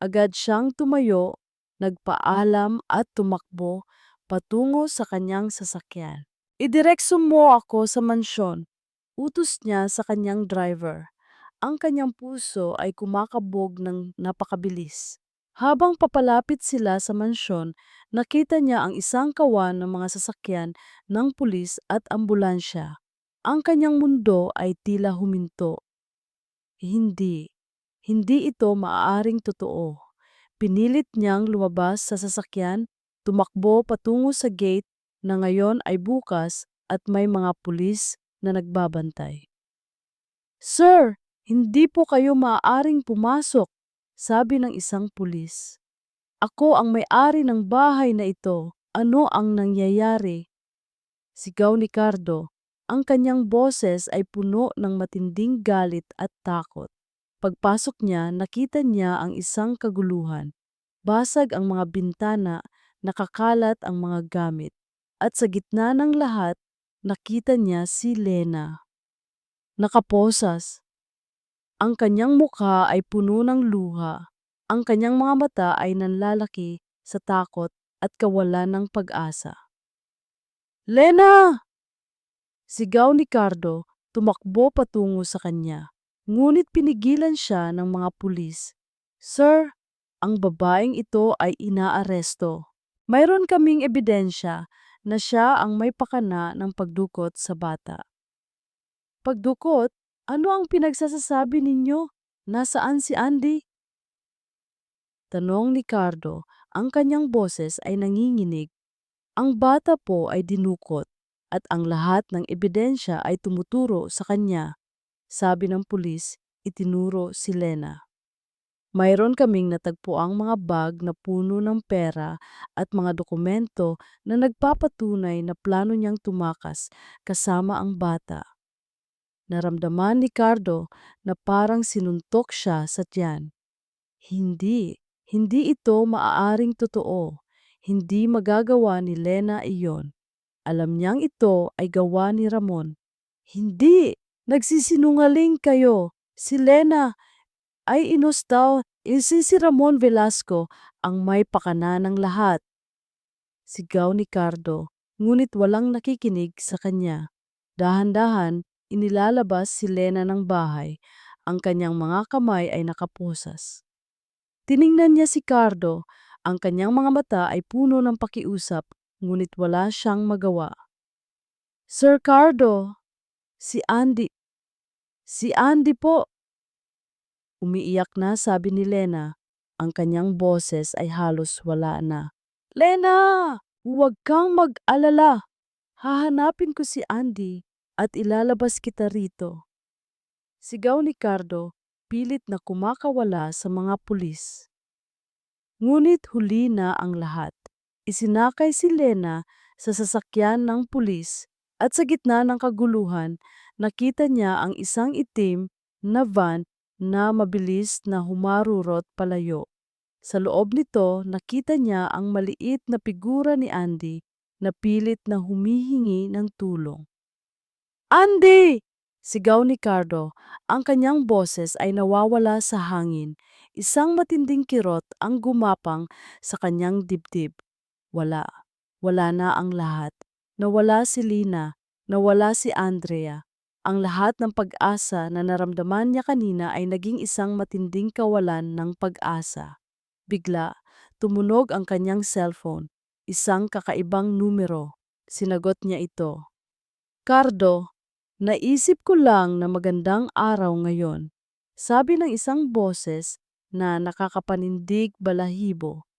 A: Agad siyang tumayo, nagpaalam at tumakbo patungo sa kanyang sasakyan. Idirekso mo ako sa mansyon, utos niya sa kanyang driver. Ang kanyang puso ay kumakabog ng napakabilis. Habang papalapit sila sa mansyon, nakita niya ang isang kawan ng mga sasakyan ng pulis at ambulansya. Ang kanyang mundo ay tila huminto. Hindi, hindi ito maaaring totoo. Pinilit niyang lumabas sa sasakyan, tumakbo patungo sa gate na ngayon ay bukas at may mga pulis na nagbabantay. Sir, hindi po kayo maaaring pumasok, sabi ng isang pulis. Ako ang may-ari ng bahay na ito. Ano ang nangyayari? Sigaw ni Cardo. Ang kanyang boses ay puno ng matinding galit at takot. Pagpasok niya, nakita niya ang isang kaguluhan. Basag ang mga bintana, nakakalat ang mga gamit. At sa gitna ng lahat, nakita niya si Lena. Nakaposas. Ang kanyang mukha ay puno ng luha. Ang kanyang mga mata ay nanlalaki sa takot at kawalan ng pag-asa. Lena! Sigaw ni Cardo, tumakbo patungo sa kanya. Ngunit pinigilan siya ng mga pulis. Sir, ang babaeng ito ay inaaresto. Mayroon kaming ebidensya na siya ang may pakana ng pagdukot sa bata. Pagdukot? Ano ang pinagsasasabi ninyo? Nasaan si Andy? Tanong ni Cardo, ang kanyang boses ay nanginginig. Ang bata po ay dinukot at ang lahat ng ebidensya ay tumuturo sa kanya. Sabi ng pulis, itinuro si Lena. Mayroon kaming natagpuang mga bag na puno ng pera at mga dokumento na nagpapatunay na plano niyang tumakas kasama ang bata. Naramdaman ni Cardo na parang sinuntok siya sa tiyan. Hindi ito maaaring totoo. Hindi magagawa ni Lena iyon. Alam niyang ito ay gawa ni Ramon. Hindi! Nagsisinungaling kayo. Si Lena ay inustaw. Si Ramon Velasco ang may pakana ng lahat. Sigaw ni Cardo, ngunit walang nakikinig sa kanya. Dahan-dahan, inilalabas si Lena ng bahay. Ang kanyang mga kamay ay nakaposas. Tiningnan niya si Cardo. Ang kanyang mga mata ay puno ng pakiusap, ngunit wala siyang magawa. Sir Cardo, si Andy. Si Andy po. Umiiyak na, sabi ni Lena. Ang kanyang boses ay halos wala na. Lena! Huwag kang mag-alala. Hahanapin ko si Andy at ilalabas kita rito. Sigaw ni Cardo, pilit na kumakawala sa mga pulis. Ngunit huli na ang lahat. Isinakay si Lena sa sasakyan ng pulis at sa gitna ng kaguluhan, nakita niya ang isang itim na van na mabilis na humarurot palayo. Sa loob nito, nakita niya ang maliit na figura ni Andy na pilit na humihingi ng tulong. Andy! Sigaw ni Cardo. Ang kanyang boses ay nawawala sa hangin. Isang matinding kirot ang gumapang sa kanyang dibdib. Wala. Wala na ang lahat. Nawala si Lina. Nawala si Andrea. Ang lahat ng pag-asa na naramdaman niya kanina ay naging isang matinding kawalan ng pag-asa. Bigla, tumunog ang kanyang cellphone. Isang kakaibang numero. Sinagot niya ito. Cardo, naisip ko lang na magandang araw ngayon. Sabi ng isang boses na nakakapanindig balahibo.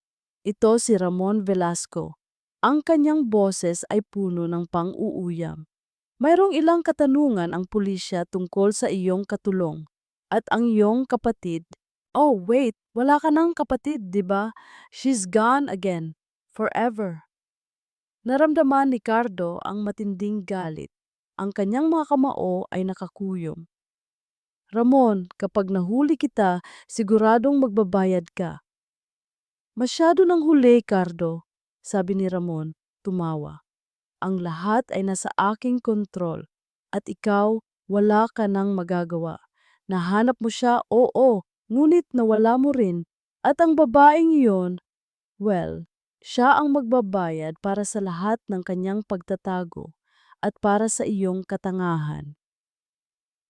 A: Ito si Ramon Velasco. Ang kanyang boses ay puno ng pang-uuyam. Mayroong ilang katanungan ang pulisya tungkol sa iyong katulong. At ang iyong kapatid. Oh, wait, wala ka ng kapatid, di ba? She's gone again. Forever. Naramdaman ni Cardo ang matinding galit. Ang kanyang mga kamao ay nakakuyom. Ramon, kapag nahuli kita, siguradong magbabayad ka. Masyado nang huli, Cardo, sabi ni Ramon, tumawa. Ang lahat ay nasa aking kontrol at ikaw wala ka nang magagawa. Nahanap mo siya, oo, ngunit nawala mo rin. At ang babaeng iyon, well, siya ang magbabayad para sa lahat ng kanyang pagtatago at para sa iyong katangahan.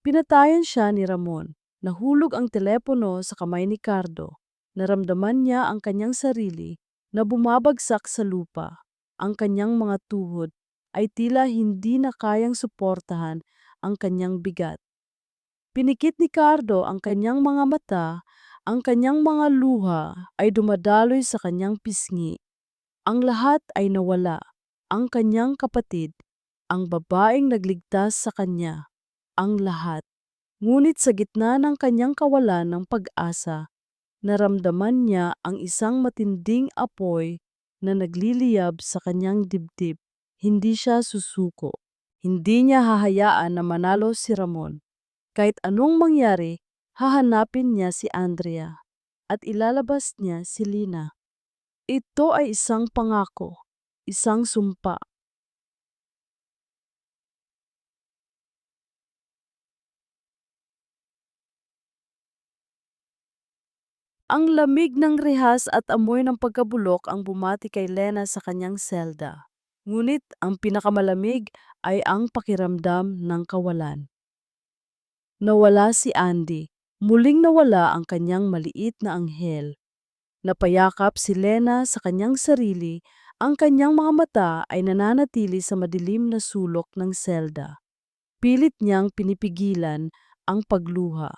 A: Pinatayan siya ni Ramon. Nahulog ang telepono sa kamay ni Cardo. Naramdaman niya ang kanyang sarili na bumabagsak sa lupa. Ang kanyang mga tuhod ay tila hindi na kayang suportahan ang kanyang bigat. Pinikit ni Cardo ang kanyang mga mata, ang kanyang mga luha ay dumadaloy sa kanyang pisngi. Ang lahat ay nawala. Ang kanyang kapatid, ang babaeng nagligtas sa kanya, ang lahat. Ngunit sa gitna ng kanyang kawalan ng pag-asa, naramdaman niya ang isang matinding apoy na nagliliyab sa kanyang dibdib. Hindi siya susuko. Hindi niya hahayaan na manalo si Ramon. Kahit anong mangyari, hahanapin niya si Andrea at ilalabas niya si Lina. Ito ay isang pangako, isang sumpa. Ang lamig ng rehas at amoy ng pagkabulok ang bumati kay Lena sa kanyang selda. Ngunit ang pinakamalamig ay ang pakiramdam ng kawalan. Nawala si Andy. Muling nawala ang kanyang maliit na anghel. Napayakap si Lena sa kanyang sarili, ang kanyang mga mata ay nananatili sa madilim na sulok ng selda. Pilit niyang pinipigilan ang pagluha.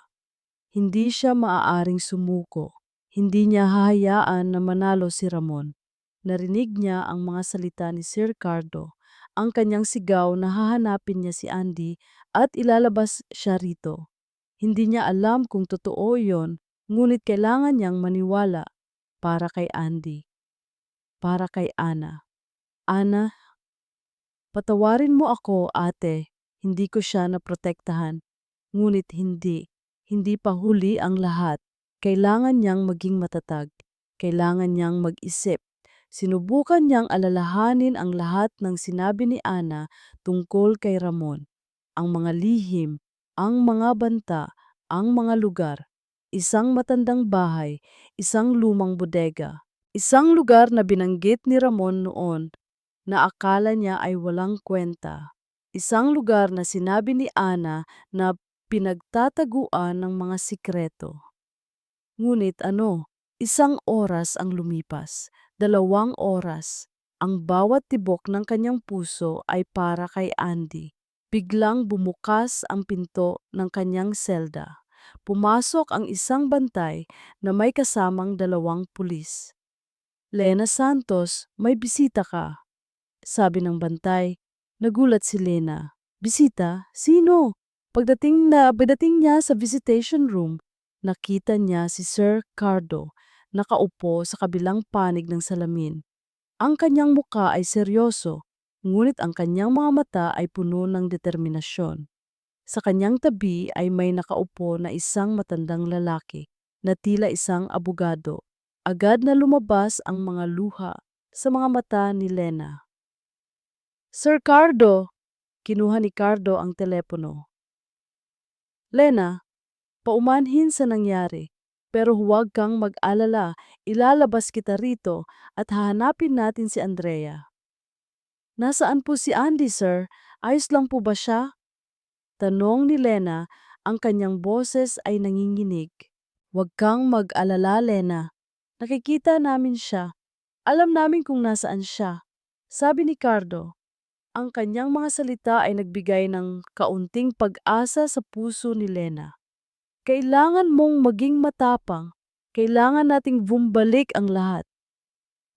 A: Hindi siya maaaring sumuko. Hindi niya hahayaan na manalo si Ramon. Narinig niya ang mga salita ni Sir Cardo, ang kanyang sigaw na hahanapin niya si Andy at ilalabas siya rito. Hindi niya alam kung totoo iyon, ngunit kailangan niyang maniwala para kay Andy, para kay Ana. Ana, patawarin mo ako, ate. Hindi ko siya naprotektahan. Ngunit hindi pa huli ang lahat. Kailangan niyang maging matatag. Kailangan niyang mag-isip. Sinubukan niyang alalahanin ang lahat ng sinabi ni Ana tungkol kay Ramon. Ang mga lihim, ang mga banta, ang mga lugar. Isang matandang bahay, isang lumang bodega. Isang lugar na binanggit ni Ramon noon na akala niya ay walang kwenta. Isang lugar na sinabi ni Ana na pinagtataguan ng mga sikreto. Ngunit isang oras ang lumipas, 2 oras. Ang bawat tibok ng kanyang puso ay para kay Andy. Biglang bumukas ang pinto ng kanyang selda. Pumasok ang isang bantay na may kasamang 2 pulis. Lena Santos, may bisita ka, sabi ng bantay. Nagulat si Lena. Bisita? Sino? Pagdating niya sa visitation room, nakita niya si Sir Cardo nakaupo sa kabilang panig ng salamin. Ang kanyang muka ay seryoso, ngunit ang kanyang mga mata ay puno ng determinasyon. Sa kanyang tabi ay may nakaupo na isang matandang lalaki na tila isang abogado. Agad na lumabas ang mga luha sa mga mata ni Lena. Sir Cardo! Kinuha ni Cardo ang telepono. Lena, paumanhin sa nangyari. Pero huwag kang mag-alala, ilalabas kita rito at hahanapin natin si Andrea. Nasaan po si Andy, sir? Ayos lang po ba siya? Tanong ni Lena, ang kanyang boses ay nanginginig. Huwag kang mag-alala, Lena. Nakikita namin siya. Alam namin kung nasaan siya. Sabi ni Cardo, ang kanyang mga salita ay nagbigay ng kaunting pag-asa sa puso ni Lena. Kailangan mong maging matapang. Kailangan nating bumbalik ang lahat.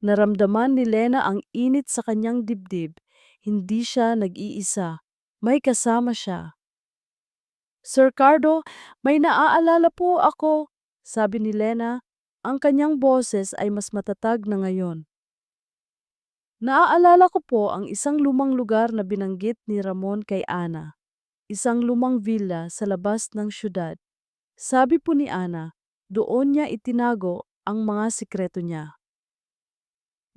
A: Naramdaman ni Lena ang init sa kanyang dibdib. Hindi siya nag-iisa. May kasama siya. Sir Cardo, may naaalala po ako, sabi ni Lena. Ang kanyang boses ay mas matatag na ngayon. Naaalala ko po ang isang lumang lugar na binanggit ni Ramon kay Ana. Isang lumang villa sa labas ng syudad. Sabi po ni Ana, doon niya itinago ang mga sikreto niya.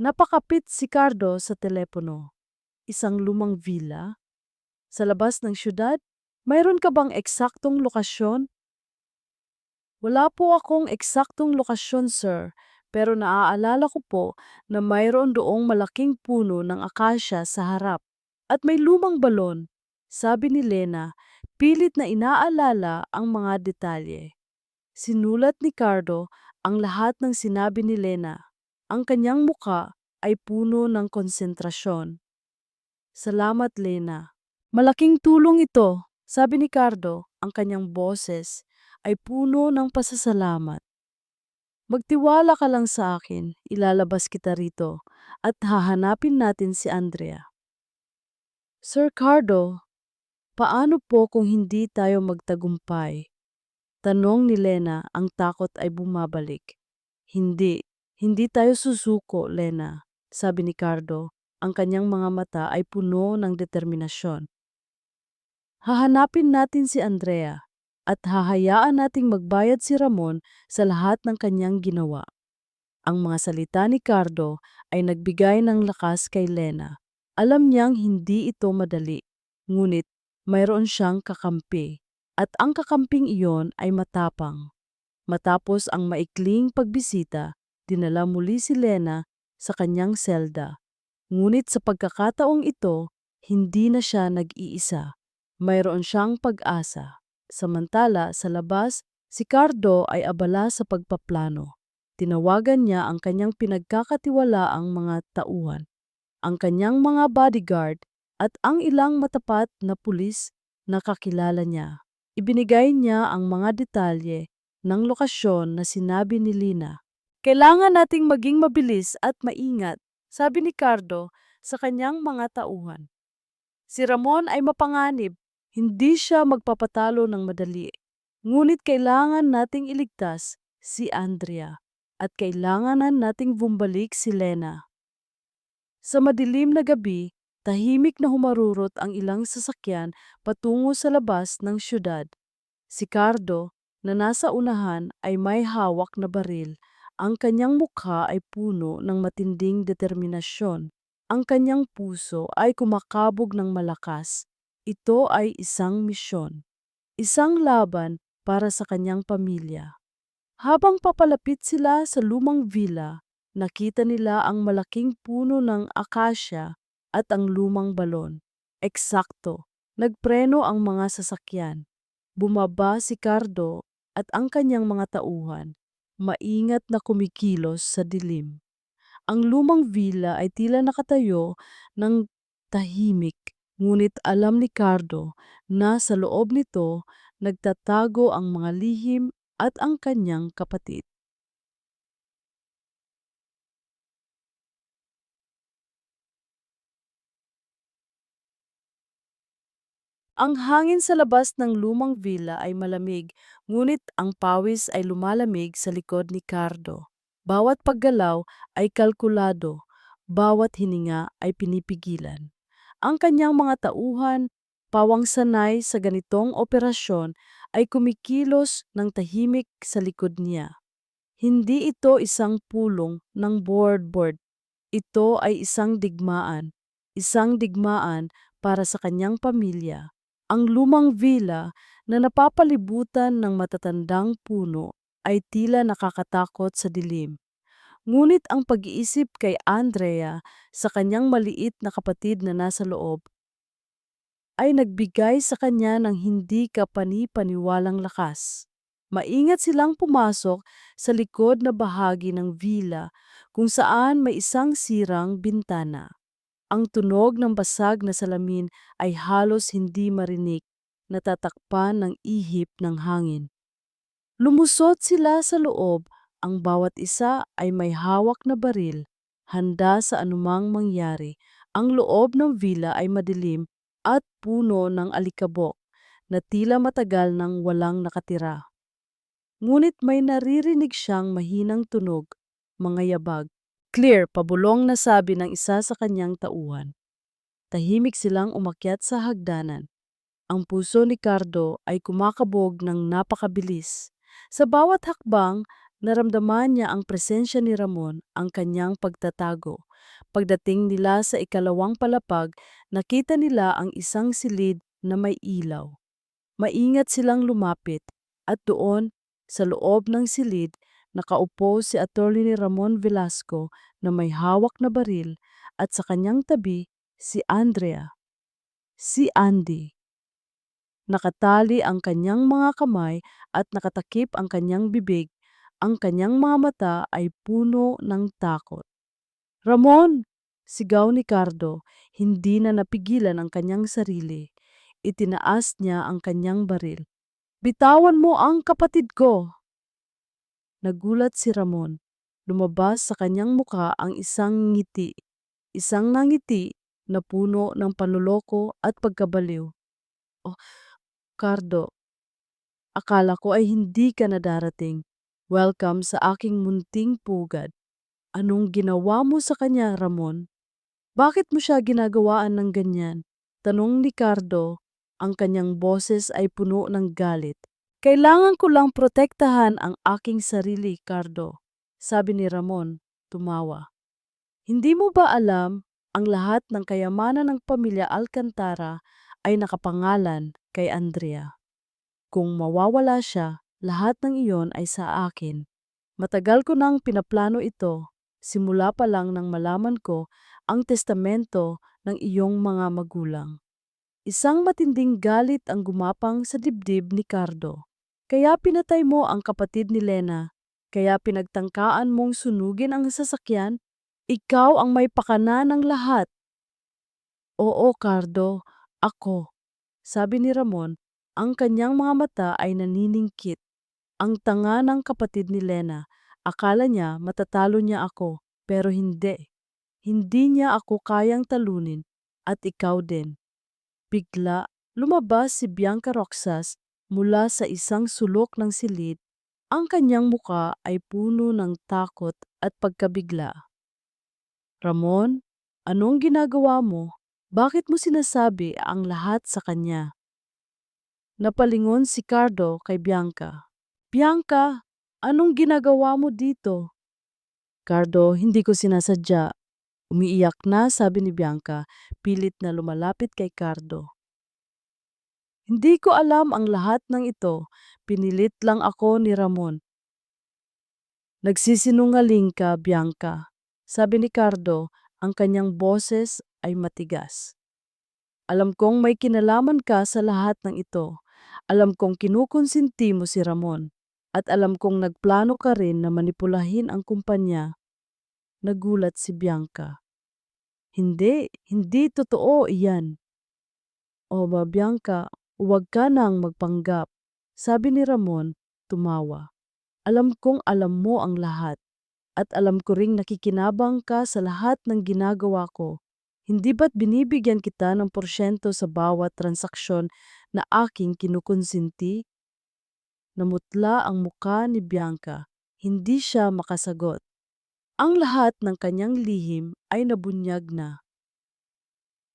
A: Napakapit si Cardo sa telepono. Isang lumang villa? Sa labas ng syudad? Mayroon ka bang eksaktong lokasyon? Wala po akong eksaktong lokasyon, sir, pero naaalala ko po na mayroon doong malaking puno ng akasya sa harap. At may lumang balon, sabi ni Lena, pilit na inaalala ang mga detalye. Sinulat ni Cardo ang lahat ng sinabi ni Lena. Ang kanyang muka ay puno ng konsentrasyon. Salamat, Lena. Malaking tulong ito, sabi ni Cardo, ang kanyang boses ay puno ng pasasalamat. Magtiwala ka lang sa akin, ilalabas kita rito at hahanapin natin si Andrea. Sir Cardo, paano po kung hindi tayo magtagumpay? Tanong ni Lena, ang takot ay bumabalik. Hindi, hindi tayo susuko, Lena, sabi ni Cardo. Ang kanyang mga mata ay puno ng determinasyon. Hahanapin natin si Andrea at hahayaan nating magbayad si Ramon sa lahat ng kanyang ginawa. Ang mga salita ni Cardo ay nagbigay ng lakas kay Lena. Alam niyang hindi ito madali, ngunit mayroon siyang kakampi. At ang kakamping iyon ay matapang. Matapos ang maikling pagbisita, dinala muli si Lena sa kanyang selda. Ngunit sa pagkakataong ito, hindi na siya nag-iisa. Mayroon siyang pag-asa. Samantala, sa labas, si Cardo ay abala sa pagpaplano. Tinawagan niya ang kanyang pinagkakatiwalaang mga tauhan, ang kanyang mga bodyguard at ang ilang matapat na pulis na kakilala niya. Ibinigay niya ang mga detalye ng lokasyon na sinabi ni Lina. Kailangan nating maging mabilis at maingat, sabi ni Cardo sa kanyang mga tauhan. Si Ramon ay mapanganib, hindi siya magpapatalo ng madali. Ngunit kailangan nating iligtas si Andrea at kailanganan nating bumbalik si Lena. Sa madilim na gabi, tahimik na humarurot ang ilang sasakyan patungo sa labas ng syudad. Si Cardo, na nasa unahan ay may hawak na baril. Ang kanyang mukha ay puno ng matinding determinasyon. Ang kanyang puso ay kumakabog ng malakas. Ito ay isang misyon. Isang laban para sa kanyang pamilya. Habang papalapit sila sa lumang villa, nakita nila ang malaking puno ng akasya at ang lumang balon. Eksakto, nagpreno ang mga sasakyan. Bumaba si Cardo at ang kanyang mga tauhan, maingat na kumikilos sa dilim. Ang lumang villa ay tila nakatayo ng tahimik, ngunit alam ni Cardo na sa loob nito nagtatago ang mga lihim at ang kanyang kapatid. Ang hangin sa labas ng lumang villa ay malamig, ngunit ang pawis ay lumalamig sa likod ni Cardo. Bawat paggalaw ay kalkulado, bawat hininga ay pinipigilan. Ang kanyang mga tauhan, pawang sanay sa ganitong operasyon, ay kumikilos ng tahimik sa likod niya. Hindi ito isang pulong ng board. Ito ay isang digmaan para sa kanyang pamilya. Ang lumang villa na napapalibutan ng matatandang puno ay tila nakakatakot sa dilim. Ngunit ang pag-iisip kay Andrea sa kanyang maliit na kapatid na nasa loob ay nagbigay sa kanya ng hindi kapani-paniwalang lakas. Maingat silang pumasok sa likod na bahagi ng villa kung saan may isang sirang bintana. Ang tunog ng basag na salamin ay halos hindi marinig, natatakpan ng ihip ng hangin. Lumusot sila sa loob, ang bawat isa ay may hawak na baril, handa sa anumang mangyari. Ang loob ng villa ay madilim at puno ng alikabok na tila matagal nang walang nakatira. Ngunit may naririnig siyang mahinang tunog, mga yabag. Clear, pabulong na sabi ng isa sa kanyang tauhan. Tahimik silang umakyat sa hagdanan. Ang puso ni Cardo ay kumakabog ng napakabilis. Sa bawat hakbang, naramdaman niya ang presensya ni Ramon, ang kanyang pagtatago. Pagdating nila sa ikalawang palapag, nakita nila ang isang silid na may ilaw. Maingat silang lumapit at doon, sa loob ng silid, nakaupo si Atty. Ramon Velasco na may hawak na baril at sa kanyang tabi si Andrea, si Andy. Nakatali ang kanyang mga kamay at nakatakip ang kanyang bibig. Ang kanyang mga mata ay puno ng takot. Ramon! Sigaw ni Cardo, hindi na napigilan ang kanyang sarili. Itinaas niya ang kanyang baril. Bitawan mo ang kapatid ko! Nagulat si Ramon. Lumabas sa kanyang muka ang isang ngiti. Isang nangiti na puno ng panloloko at pagkabaliw. Oh, Cardo, akala ko ay hindi ka na darating. Welcome sa aking munting pugad. Anong ginawa mo sa kanya, Ramon? Bakit mo siya ginagawaan ng ganyan? Tanong ni Cardo, ang kanyang boses ay puno ng galit. Kailangan ko lang protektahan ang aking sarili, Cardo, sabi ni Ramon, tumawa. Hindi mo ba alam, ang lahat ng kayamanan ng pamilya Alcantara ay nakapangalan kay Andrea. Kung mawawala siya, lahat ng iyon ay sa akin. Matagal ko nang pinaplano ito, simula pa lang nang malaman ko ang testamento ng iyong mga magulang. Isang matinding galit ang gumapang sa dibdib ni Cardo. Kaya pinatay mo ang kapatid ni Lena, kaya pinagtangkaan mong sunugin ang sasakyan, ikaw ang may pakana ng lahat. Oo, Cardo, ako, sabi ni Ramon, ang kanyang mga mata ay naniningkit. Ang tanga ng kapatid ni Lena, akala niya matatalo niya ako, pero hindi. Hindi niya ako kayang talunin, at ikaw din. Bigla, lumabas si Bianca Roxas mula sa isang sulok ng silid. Ang kanyang muka ay puno ng takot at pagkabigla. Ramon, anong ginagawa mo? Bakit mo sinasabi ang lahat sa kanya? Napalingon si Cardo kay Bianca. Bianca, anong ginagawa mo dito? Cardo, hindi ko sinasadya. Umiiyak na, sabi ni Bianca, pilit na lumalapit kay Cardo. Hindi ko alam ang lahat ng ito. Pinilit lang ako ni Ramon. Nagsisinungaling ka, Bianca. Sabi ni Cardo, ang kanyang boses ay matigas. Alam kong may kinalaman ka sa lahat ng ito. Alam kong kinukonsinti mo si Ramon. At alam kong nagplano ka rin na manipulahin ang kumpanya. Nagulat si Bianca. Hindi totoo iyan. O ba, Bianca, huwag ka nang magpanggap. Sabi ni Ramon, tumawa. Alam kong alam mo ang lahat. At alam ko ring nakikinabang ka sa lahat ng ginagawa ko. Hindi ba't binibigyan kita ng porsyento sa bawat transaksyon na aking kinukonsinti? Namutla ang muka ni Bianca. Hindi siya makasagot. Ang lahat ng kanyang lihim ay nabunyag na.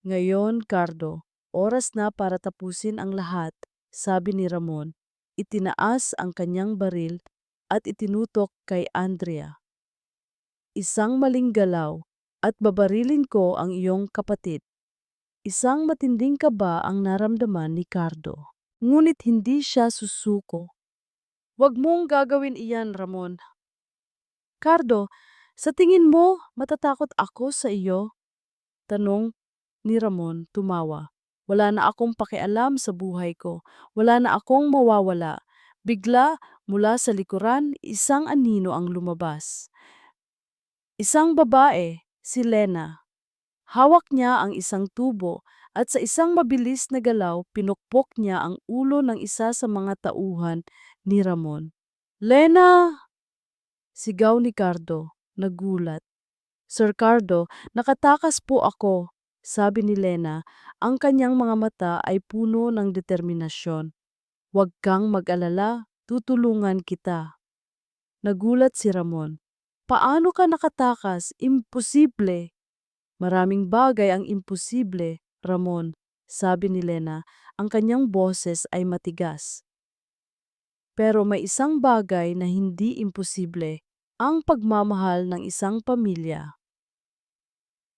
A: Ngayon, Cardo, oras na para tapusin ang lahat, sabi ni Ramon. Itinaas ang kanyang baril at itinutok kay Andrea. Isang maling galaw at babarilin ko ang iyong kapatid. Isang matinding kaba ang naramdaman ni Cardo. Ngunit hindi siya susuko. Huwag mong gagawin iyan, Ramon. Cardo, sa tingin mo matatakot ako sa iyo? Tanong ni Ramon, tumawa. Wala na akong pakialam sa buhay ko. Wala na akong mawawala. Bigla, mula sa likuran, isang anino ang lumabas. Isang babae, si Lena. Hawak niya ang isang tubo at sa isang mabilis na galaw pinukpok niya ang ulo ng isa sa mga tauhan ni Ramon. Lena! Sigaw ni Cardo, nagulat. Sir Cardo, nakatakas po ako, sabi ni Lena. Ang kanyang mga mata ay puno ng determinasyon. Huwag kang mag-alala, tutulungan kita. Nagulat si Ramon. Paano ka nakatakas? Imposible. Maraming bagay ang imposible, Ramon, sabi ni Lena. Ang kanyang boses ay matigas. Pero may isang bagay na hindi imposible, ang pagmamahal ng isang pamilya.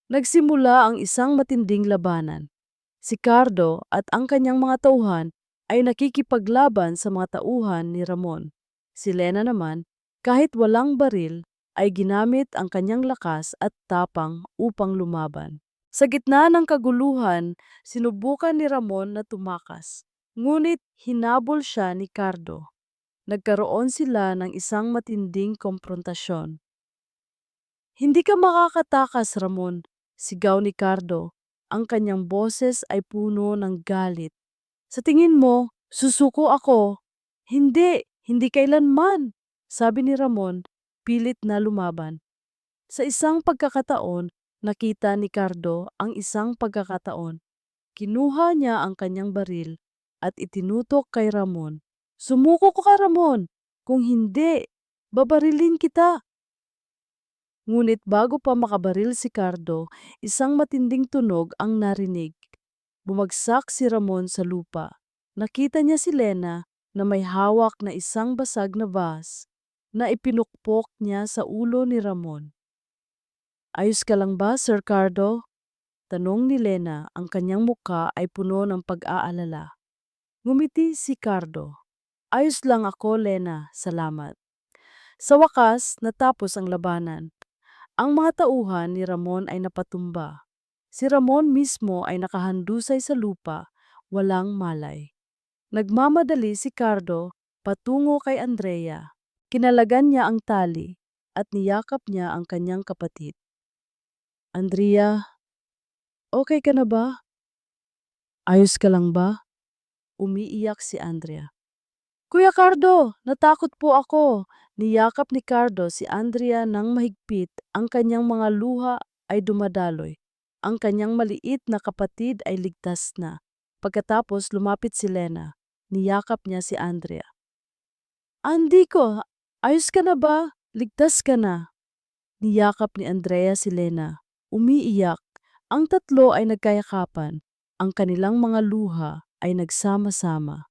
A: Nagsimula ang isang matinding labanan. Si Cardo at ang kanyang mga tauhan ay nakikipaglaban sa mga tauhan ni Ramon. Si Lena naman, kahit walang baril, ay ginamit ang kanyang lakas at tapang upang lumaban. Sa gitna ng kaguluhan, sinubukan ni Ramon na tumakas. Ngunit hinabol siya ni Cardo. Nagkaroon sila ng isang matinding komprontasyon. Hindi ka makakatakas, Ramon, sigaw ni Cardo. Ang kanyang boses ay puno ng galit. Sa tingin mo, susuko ako? Hindi kailanman, sabi ni Ramon, pilit na lumaban. Sa isang pagkakataon, nakita ni Cardo ang isang pagkakataon. Kinuha niya ang kanyang baril at itinutok kay Ramon. Sumuko ko ka, Ramon! Kung hindi, babarilin kita! Ngunit bago pa makabaril si Cardo, isang matinding tunog ang narinig. Bumagsak si Ramon sa lupa. Nakita niya si Lena na may hawak na isang basag na vase na ipinukpok niya sa ulo ni Ramon. Ayos ka lang ba, Sir Cardo? Tanong ni Lena, ang kanyang muka ay puno ng pag-aalala. Ngumiti si Cardo. Ayos lang ako, Lena, salamat. Sa wakas, natapos ang labanan. Ang mga tauhan ni Ramon ay napatumba. Si Ramon mismo ay nakahandusay sa lupa, walang malay. Nagmamadali si Cardo patungo kay Andrea. Kinalagan niya ang tali at niyakap niya ang kanyang kapatid. Andrea, okay ka na ba? Ayos ka lang ba? Umiiyak si Andrea. Kuya Cardo, natakot po ako. Niyakap ni Cardo si Andrea ng mahigpit, ang kanyang mga luha ay dumadaloy. Ang kanyang maliit na kapatid ay ligtas na. Pagkatapos lumapit si Lena, niyakap niya si Andrea. Andy ko, ayos ka na ba? Ligtas ka na. Niyakap ni Andrea si Lena. Umiiyak. Ang tatlo ay nagkayakapan. Ang kanilang mga luha ay nagsama-sama.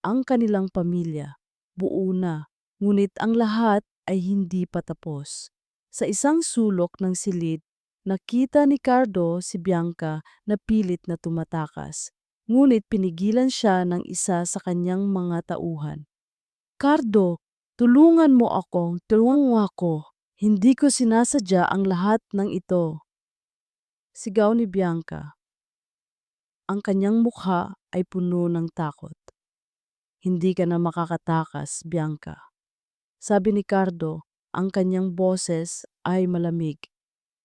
A: Ang kanilang pamilya, buo na, ngunit ang lahat ay hindi pa tapos. Sa isang sulok ng silid, nakita ni Cardo si Bianca na pilit na tumatakas. Ngunit pinigilan siya ng isa sa kanyang mga tauhan. Cardo, tulungan mo ako. Hindi ko sinasadya ang lahat ng ito. Sigaw ni Bianca. Ang kanyang mukha ay puno ng takot. Hindi ka na makakatakas, Bianca. Sabi ni Cardo, ang kanyang boses ay malamig.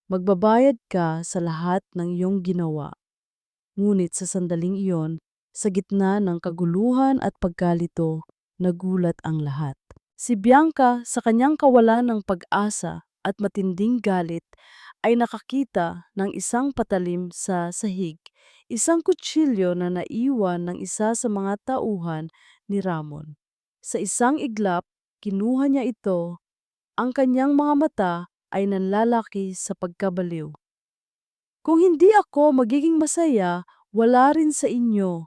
A: Magbabayad ka sa lahat ng iyong ginawa. Ngunit sa sandaling iyon, sa gitna ng kaguluhan at pagkalito, nagulat ang lahat. Si Bianca, sa kanyang kawalan ng pag-asa at matinding galit, ay nakakita ng isang patalim sa sahig, isang kutsilyo na naiwan ng isa sa mga tauhan ni Ramon. Sa isang iglap, kinuha niya ito. Ang kanyang mga mata ay nanlalaki sa pagkabaliw. Kung hindi ako magiging masaya, wala rin sa inyo,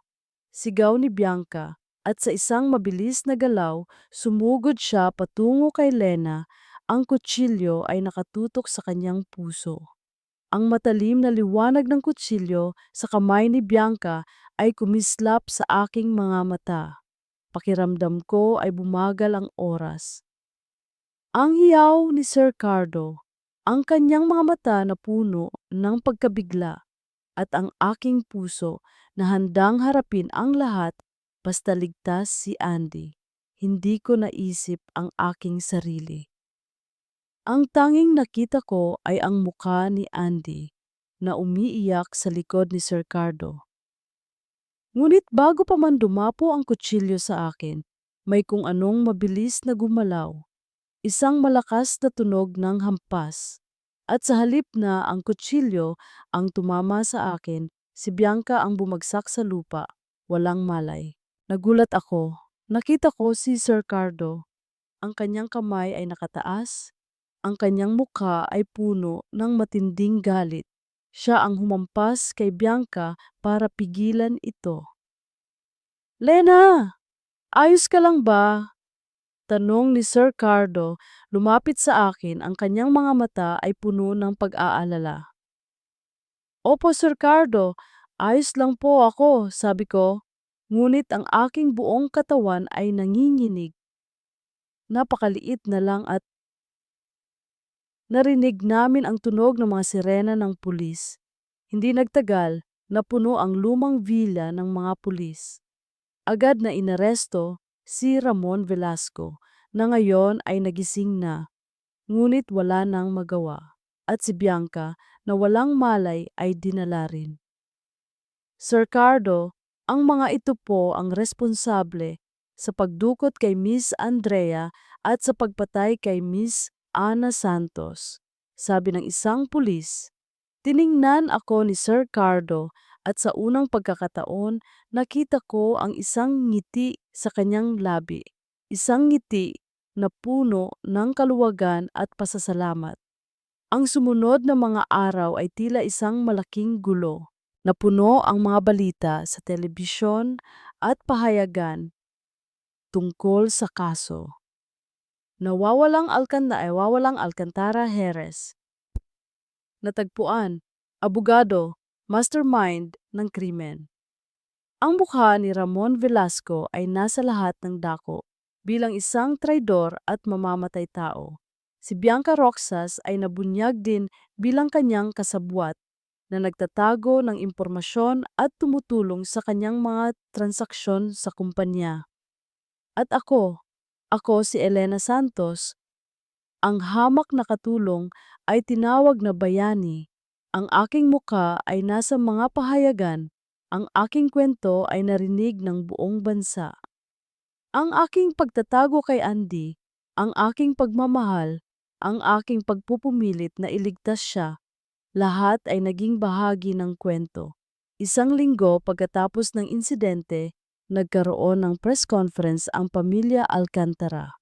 A: sigaw ni Bianca, at sa isang mabilis na galaw, sumugod siya patungo kay Lena. Ang kutsilyo ay nakatutok sa kanyang puso. Ang matalim na liwanag ng kutsilyo sa kamay ni Bianca ay kumislap sa aking mga mata. Pakiramdam ko ay bumagal ang oras. Ang hiyaw ni Sir Cardo, ang kanyang mga mata na puno ng pagkabigla, at ang aking puso na handang harapin ang lahat basta ligtas si Andy. hindi ko naisip ang aking sarili. Ang tanging nakita ko ay ang mukha ni Andy na umiiyak sa likod ni Sir Cardo. Ngunit bago pa man dumapo ang kutsilyo sa akin, may kung anong mabilis na gumalaw, isang malakas na tunog ng hampas. At sa halip na ang kutsilyo ang tumama sa akin, si Bianca ang bumagsak sa lupa, walang malay. Nagulat ako. Nakita ko si Sir Cardo. Ang kanyang kamay ay nakataas, ang kanyang mukha ay puno ng matinding galit. Siya ang humampas kay Bianca para pigilan ito. "Lena! Ayos ka lang ba?" Tanong ni Sir Cardo, lumapit sa akin, ang kanyang mga mata ay puno ng pag-aalala. "Opo, Sir Cardo, ayos lang po ako," sabi ko. Ngunit ang aking buong katawan ay nanginginig. Napakaliit na lang at narinig namin ang tunog ng mga sirena ng pulis. Hindi nagtagal, napuno ang lumang villa ng mga pulis. Agad na inaresto si Ramon Velasco na ngayon ay nagising na, ngunit wala nang magawa. At si Bianca na walang malay ay dinala rin. Sir Cardo, ang mga ito po ang responsable sa pagdukot kay Miss Andrea at sa pagpatay kay Miss Ana Santos, sabi ng isang pulis. Tiningnan ako ni Sir Cardo at sa unang pagkakataon nakita ko ang isang ngiti sa kanyang labi. Isang ngiti na puno ng kaluwagan at pasasalamat. Ang sumunod na mga araw ay tila isang malaking gulo. Napuno ang mga balita sa telebisyon at pahayagan tungkol sa kaso. Nawawalang Alcantara Heres. Natagpuan, abogado, mastermind ng krimen. Ang mukha ni Ramon Velasco ay nasa lahat ng dako bilang isang traidor at mamamatay tao. Si Bianca Roxas ay nabunyag din bilang kanyang kasabwat na nagtatago ng impormasyon at tumutulong sa kanyang mga transaksyon sa kumpanya. At ako si Elena Santos, ang hamak na katulong ay tinawag na bayani. Ang aking mukha ay nasa mga pahayagan, ang aking kwento ay narinig ng buong bansa. Ang aking pagtatago kay Andy, ang aking pagmamahal, ang aking pagpupumilit na iligtas siya, lahat ay naging bahagi ng kwento. Isang linggo pagkatapos ng insidente, nagkaroon ng press conference ang pamilya Alcantara.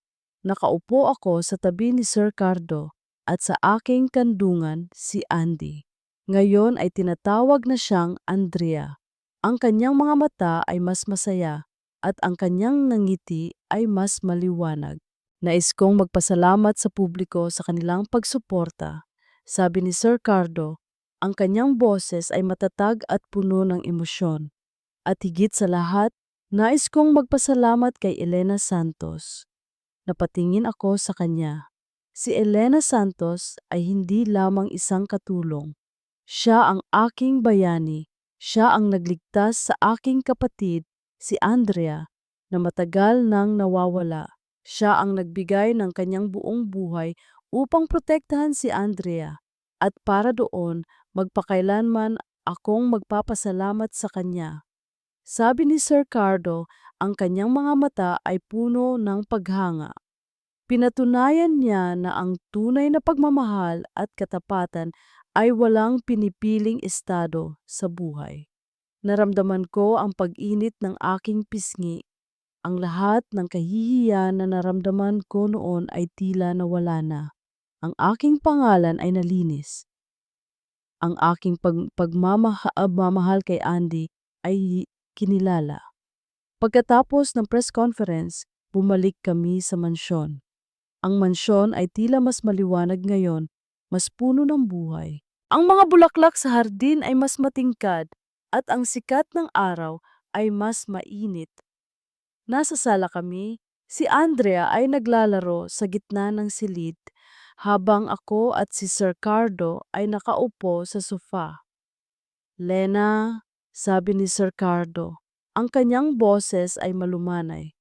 A: Nakaupo ako sa tabi ni Sir Cardo at sa aking kandungan si Andy. Ngayon ay tinatawag na siyang Andrea. Ang kanyang mga mata ay mas masaya at ang kanyang ngiti ay mas maliwanag. Nais kong magpasalamat sa publiko sa kanilang pagsuporta. Sabi ni Sir Cardo, ang kanyang boses ay matatag at puno ng emosyon. At higit sa lahat, nais kong magpasalamat kay Elena Santos. Napatingin ako sa kanya. Si Elena Santos ay hindi lamang isang katulong. Siya ang aking bayani. Siya ang nagligtas sa aking kapatid, si Andrea, na matagal nang nawawala. Siya ang nagbigay ng kanyang buong buhay upang protektahan si Andrea. At para doon, magpakailanman akong magpapasalamat sa kanya. Sabi ni Sir Cardo, ang kanyang mga mata ay puno ng paghanga. Pinatunayan niya na ang tunay na pagmamahal at katapatan ay walang pinipiling estado sa buhay. Naramdaman ko ang pag-init ng aking pisngi. Ang lahat ng kahihiyan na naramdaman ko noon ay tila nawala na. Ang aking pangalan ay nalinis. Ang aking pagmamahal kay Andy ay kinilala. Pagkatapos ng press conference, bumalik kami sa mansyon. Ang mansyon ay tila mas maliwanag ngayon, mas puno ng buhay. Ang mga bulaklak sa hardin ay mas matingkad at ang sikat ng araw ay mas mainit. Nasa sala kami, si Andrea ay naglalaro sa gitna ng silid habang ako at si Sir Cardo ay nakaupo sa sofa. "Lena," sabi ni Sir Cardo, ang kanyang boses ay malumanay.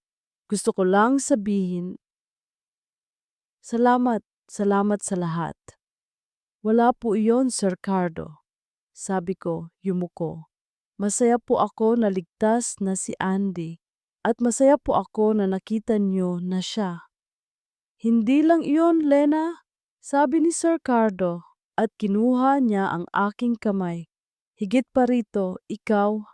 A: Gusto ko lang sabihin, salamat, salamat sa lahat. Wala po iyon, Sir Cardo. Sabi ko, yumuko. Masaya po ako na ligtas na si Andy. At masaya po ako na nakita niyo na siya. Hindi lang iyon, Lena, sabi ni Sir Cardo at kinuha niya ang aking kamay. Higit pa rito, ikaw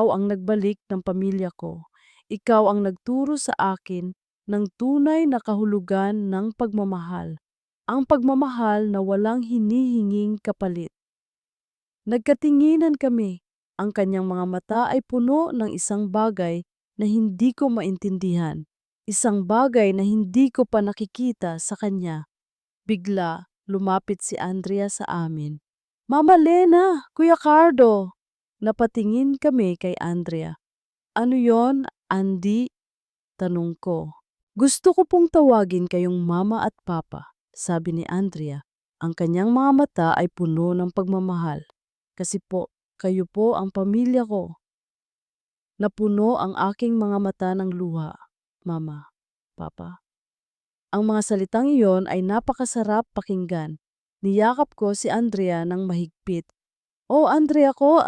A: ang nagbalik ng pamilya ko. Ikaw ang nagturo sa akin ng tunay na kahulugan ng pagmamahal. Ang pagmamahal na walang hinihinging kapalit. Nagkatinginan kami. Ang kanyang mga mata ay puno ng isang bagay na hindi ko maintindihan. Isang bagay na hindi ko pa nakikita sa kanya. Bigla, lumapit si Andrea sa amin. Mama Lena, Kuya Cardo. Napatingin kami kay Andrea. Ano yon, Andy? Tanong ko. Gusto ko pong tawagin kayong mama at papa, sabi ni Andrea. Ang kanyang mga mata ay puno ng pagmamahal. Kasi po, kayo po ang pamilya ko. Napuno ang aking mga mata ng luha. Mama, papa. Ang mga salitang iyon ay napakasarap pakinggan. Niyakap ko si Andrea ng mahigpit. Oh, Andrea ko,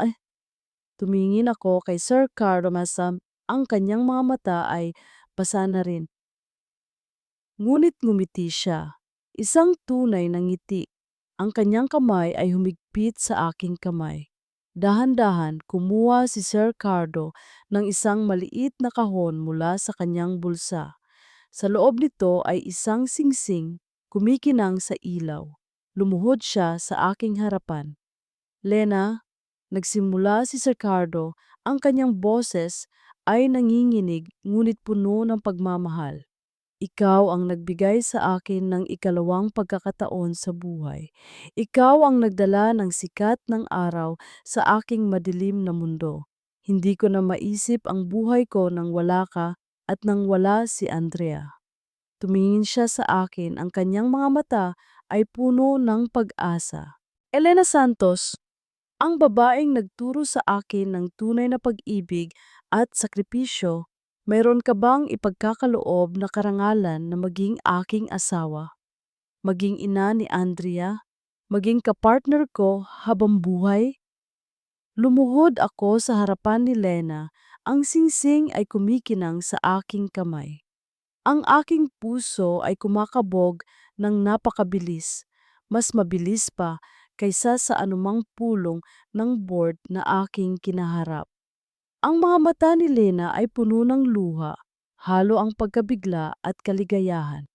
A: tumingin ako kay Sir Carlo Masam. Ang kanyang mga mata ay basa na rin. Ngunit ngumiti siya. Isang tunay na ngiti. Ang kanyang kamay ay humigpit sa aking kamay. Dahan-dahan kumuha si Sir Cardo ng isang maliit na kahon mula sa kanyang bulsa. Sa loob nito ay isang singsing kumikinang sa ilaw. Lumuhod siya sa aking harapan. Lena, nagsimula si Sir Cardo, ang kanyang boses ay nanginginig ngunit puno ng pagmamahal. Ikaw ang nagbigay sa akin ng ikalawang pagkakataon sa buhay. Ikaw ang nagdala ng sikat ng araw sa aking madilim na mundo. Hindi ko na maisip ang buhay ko nang wala ka at nang wala si Andrea. Tumingin siya sa akin, ang kanyang mga mata ay puno ng pag-asa. Elena Santos, ang babaeng nagturo sa akin ng tunay na pag-ibig at sakripisyo, mayroon ka bang ipagkakaloob na karangalan na maging aking asawa, maging ina ni Andrea, maging kapartner ko habang buhay? Lumuhod ako sa harapan ni Lena, ang singsing ay kumikinang sa aking kamay. Ang aking puso ay kumakabog ng napakabilis, mas mabilis pa kaysa sa anumang pulong ng board na aking kinaharap. Ang mga mata ni Lena ay puno ng luha, halo ang pagkabigla at kaligayahan.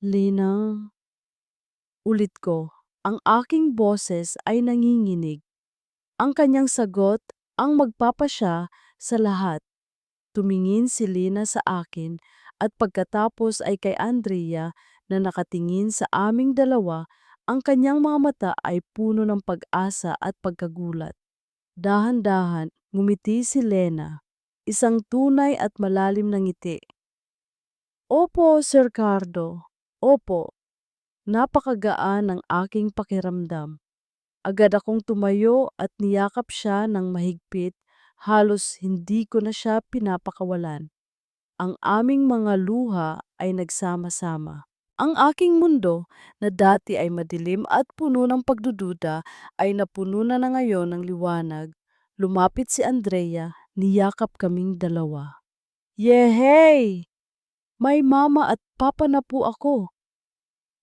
A: Lena, ulit ko, ang aking boses ay nanginginig. Ang kanyang sagot ang magpapasya sa lahat. Tumingin si Lena sa akin at pagkatapos ay kay Andrea na nakatingin sa aming dalawa, ang kanyang mga mata ay puno ng pag-asa at pagkagulat. Dahan-dahan, ngumiti si Lena, isang tunay at malalim na ngiti. Opo, Sir Cardo. Opo, napakagaan ng aking pakiramdam. Agad akong tumayo at niyakap siya ng mahigpit, halos hindi ko na siya pinapakawalan. Ang aming mga luha ay nagsama-sama. Ang aking mundo, na dati ay madilim at puno ng pagdududa, ay napuno na ngayon ng liwanag. Lumapit si Andrea, niyakap kaming dalawa. Yehey! May mama at papa na po ako.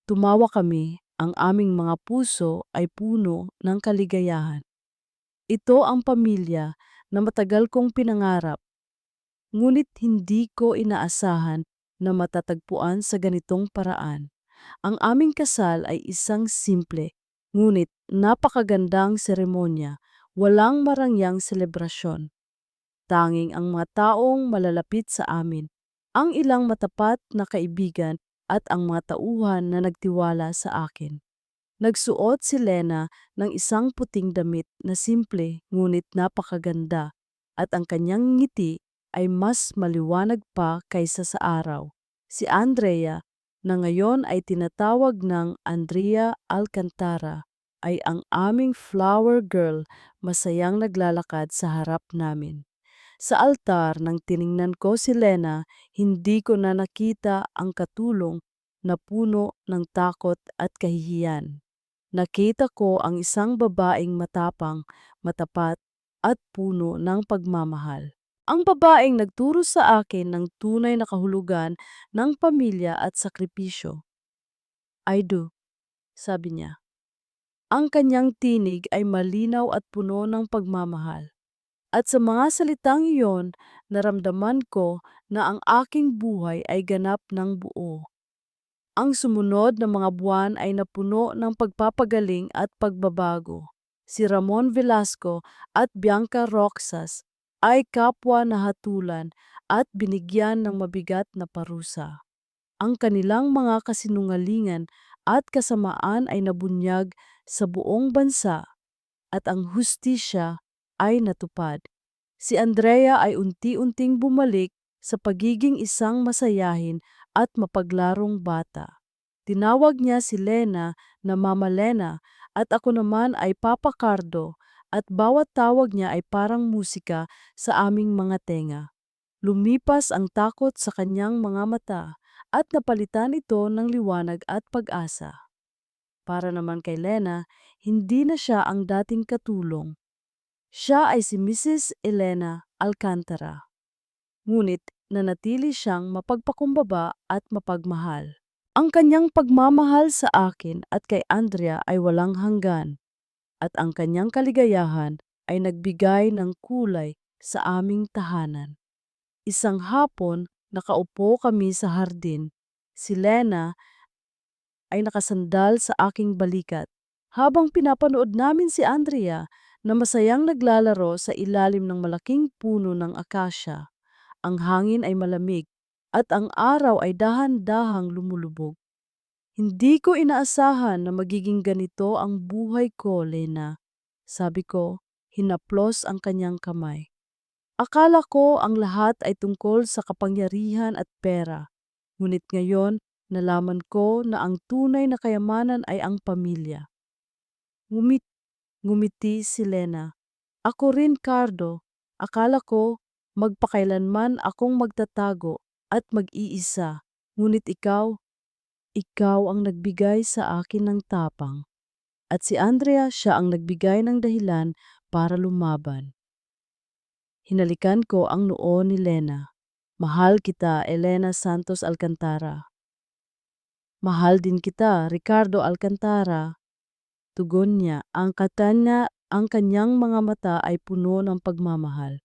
A: Tumawa kami, ang aming mga puso ay puno ng kaligayahan. Ito ang pamilya na matagal kong pinangarap. Ngunit hindi ko inaasahan na matatagpuan sa ganitong paraan. Ang aming kasal ay isang simple, ngunit napakagandang seremonya, walang marangyang selebrasyon. Tanging ang mga taong malalapit sa amin, ang ilang matapat na kaibigan at ang mga tauhan na nagtiwala sa akin. Nagsuot si Lena ng isang puting damit na simple ngunit napakaganda at ang kanyang ngiti ay mas maliwanag pa kaysa sa araw. Si Andrea, na ngayon ay tinatawag ng Andrea Alcantara, ay ang aming flower girl, masayang naglalakad sa harap namin. Sa altar nang tiningnan ko si Lena, hindi ko na nakita ang katulong na puno ng takot at kahihiyan. Nakita ko ang isang babaeng matapang, matapat, at puno ng pagmamahal. Ang babaeng nagturo sa akin ng tunay na kahulugan ng pamilya at sakripisyo. "I do," sabi niya. Ang kanyang tinig ay malinaw at puno ng pagmamahal. At sa mga salitang iyon, naramdaman ko na ang aking buhay ay ganap ng buo. Ang sumunod na mga buwan ay napuno ng pagpapagaling at pagbabago. Si Ramon Velasco at Bianca Roxas ay kapwa na hatulan at binigyan ng mabigat na parusa. Ang kanilang mga kasinungalingan at kasamaan ay nabunyag sa buong bansa at ang hustisya ay natupad. Si Andrea ay unti-unting bumalik sa pagiging isang masayahin at mapaglarong bata. Tinawag niya si Lena na Mama Lena at ako naman ay Papa Cardo at bawat tawag niya ay parang musika sa aming mga tenga. Lumipas ang takot sa kanyang mga mata at napalitan ito ng liwanag at pag-asa. Para naman kay Lena, hindi na siya ang dating katulong. Siya ay si Mrs. Elena Alcantara. Ngunit nanatili siyang mapagpakumbaba at mapagmahal. Ang kanyang pagmamahal sa akin at kay Andrea ay walang hanggan, at ang kanyang kaligayahan ay nagbigay ng kulay sa aming tahanan. Isang hapon, nakaupo kami sa hardin. Si Lena ay nakasandal sa aking balikat, habang pinapanood namin si Andrea na masayang naglalaro sa ilalim ng malaking puno ng akasya. Ang hangin ay malamig at ang araw ay dahan-dahang lumulubog. "Hindi ko inaasahan na magiging ganito ang buhay ko, Lena," sabi ko, hinaplos ang kanyang kamay. "Akala ko ang lahat ay tungkol sa kapangyarihan at pera, ngunit ngayon nalaman ko na ang tunay na kayamanan ay ang pamilya." Ngumit ngumiti si Lena. "Ako rin, Cardo. Akala ko magpakailanman akong magtatago at mag-iisa, ngunit ikaw ang nagbigay sa akin ng tapang." At si Andrea, siya ang nagbigay ng dahilan para lumaban. Hinalikan ko ang noo ni Lena. "Mahal kita, Elena Santos Alcantara." "Mahal din kita, Ricardo Alcantara." Tugon niya, ang kanyang mga mata ay puno ng pagmamahal.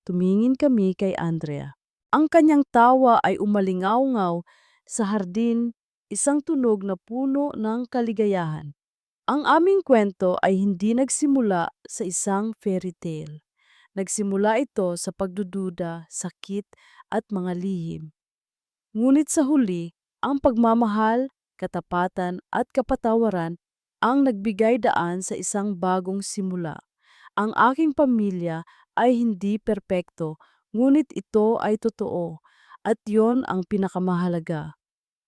A: Tumingin kami kay Andrea. Ang kanyang tawa ay umalingaw-ngaw sa hardin, isang tunog na puno ng kaligayahan. Ang aming kwento ay hindi nagsimula sa isang fairy tale. Nagsimula ito sa pagdududa, sakit at mga lihim. Ngunit sa huli, ang pagmamahal, katapatan at kapatawaran ang nagbigay daan sa isang bagong simula. Ang aking pamilya ay hindi perpekto, ngunit ito ay totoo, at yon ang pinakamahalaga.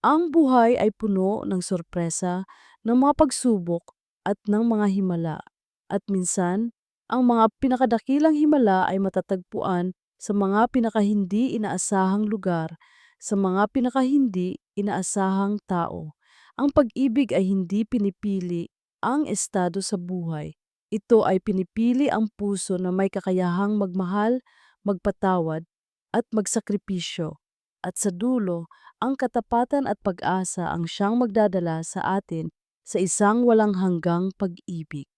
A: Ang buhay ay puno ng sorpresa, ng mga pagsubok at ng mga himala. At minsan, ang mga pinakadakilang himala ay matatagpuan sa mga pinakahindi inaasahang lugar, sa mga pinakahindi inaasahang tao. Ang pag-ibig ay hindi pinipili ang estado sa buhay. Ito ay pinipili ang puso na may kakayahang magmahal, magpatawad, at magsakripisyo. At sa dulo, ang katapatan at pag-asa ang siyang magdadala sa atin sa isang walang hanggang pag-ibig.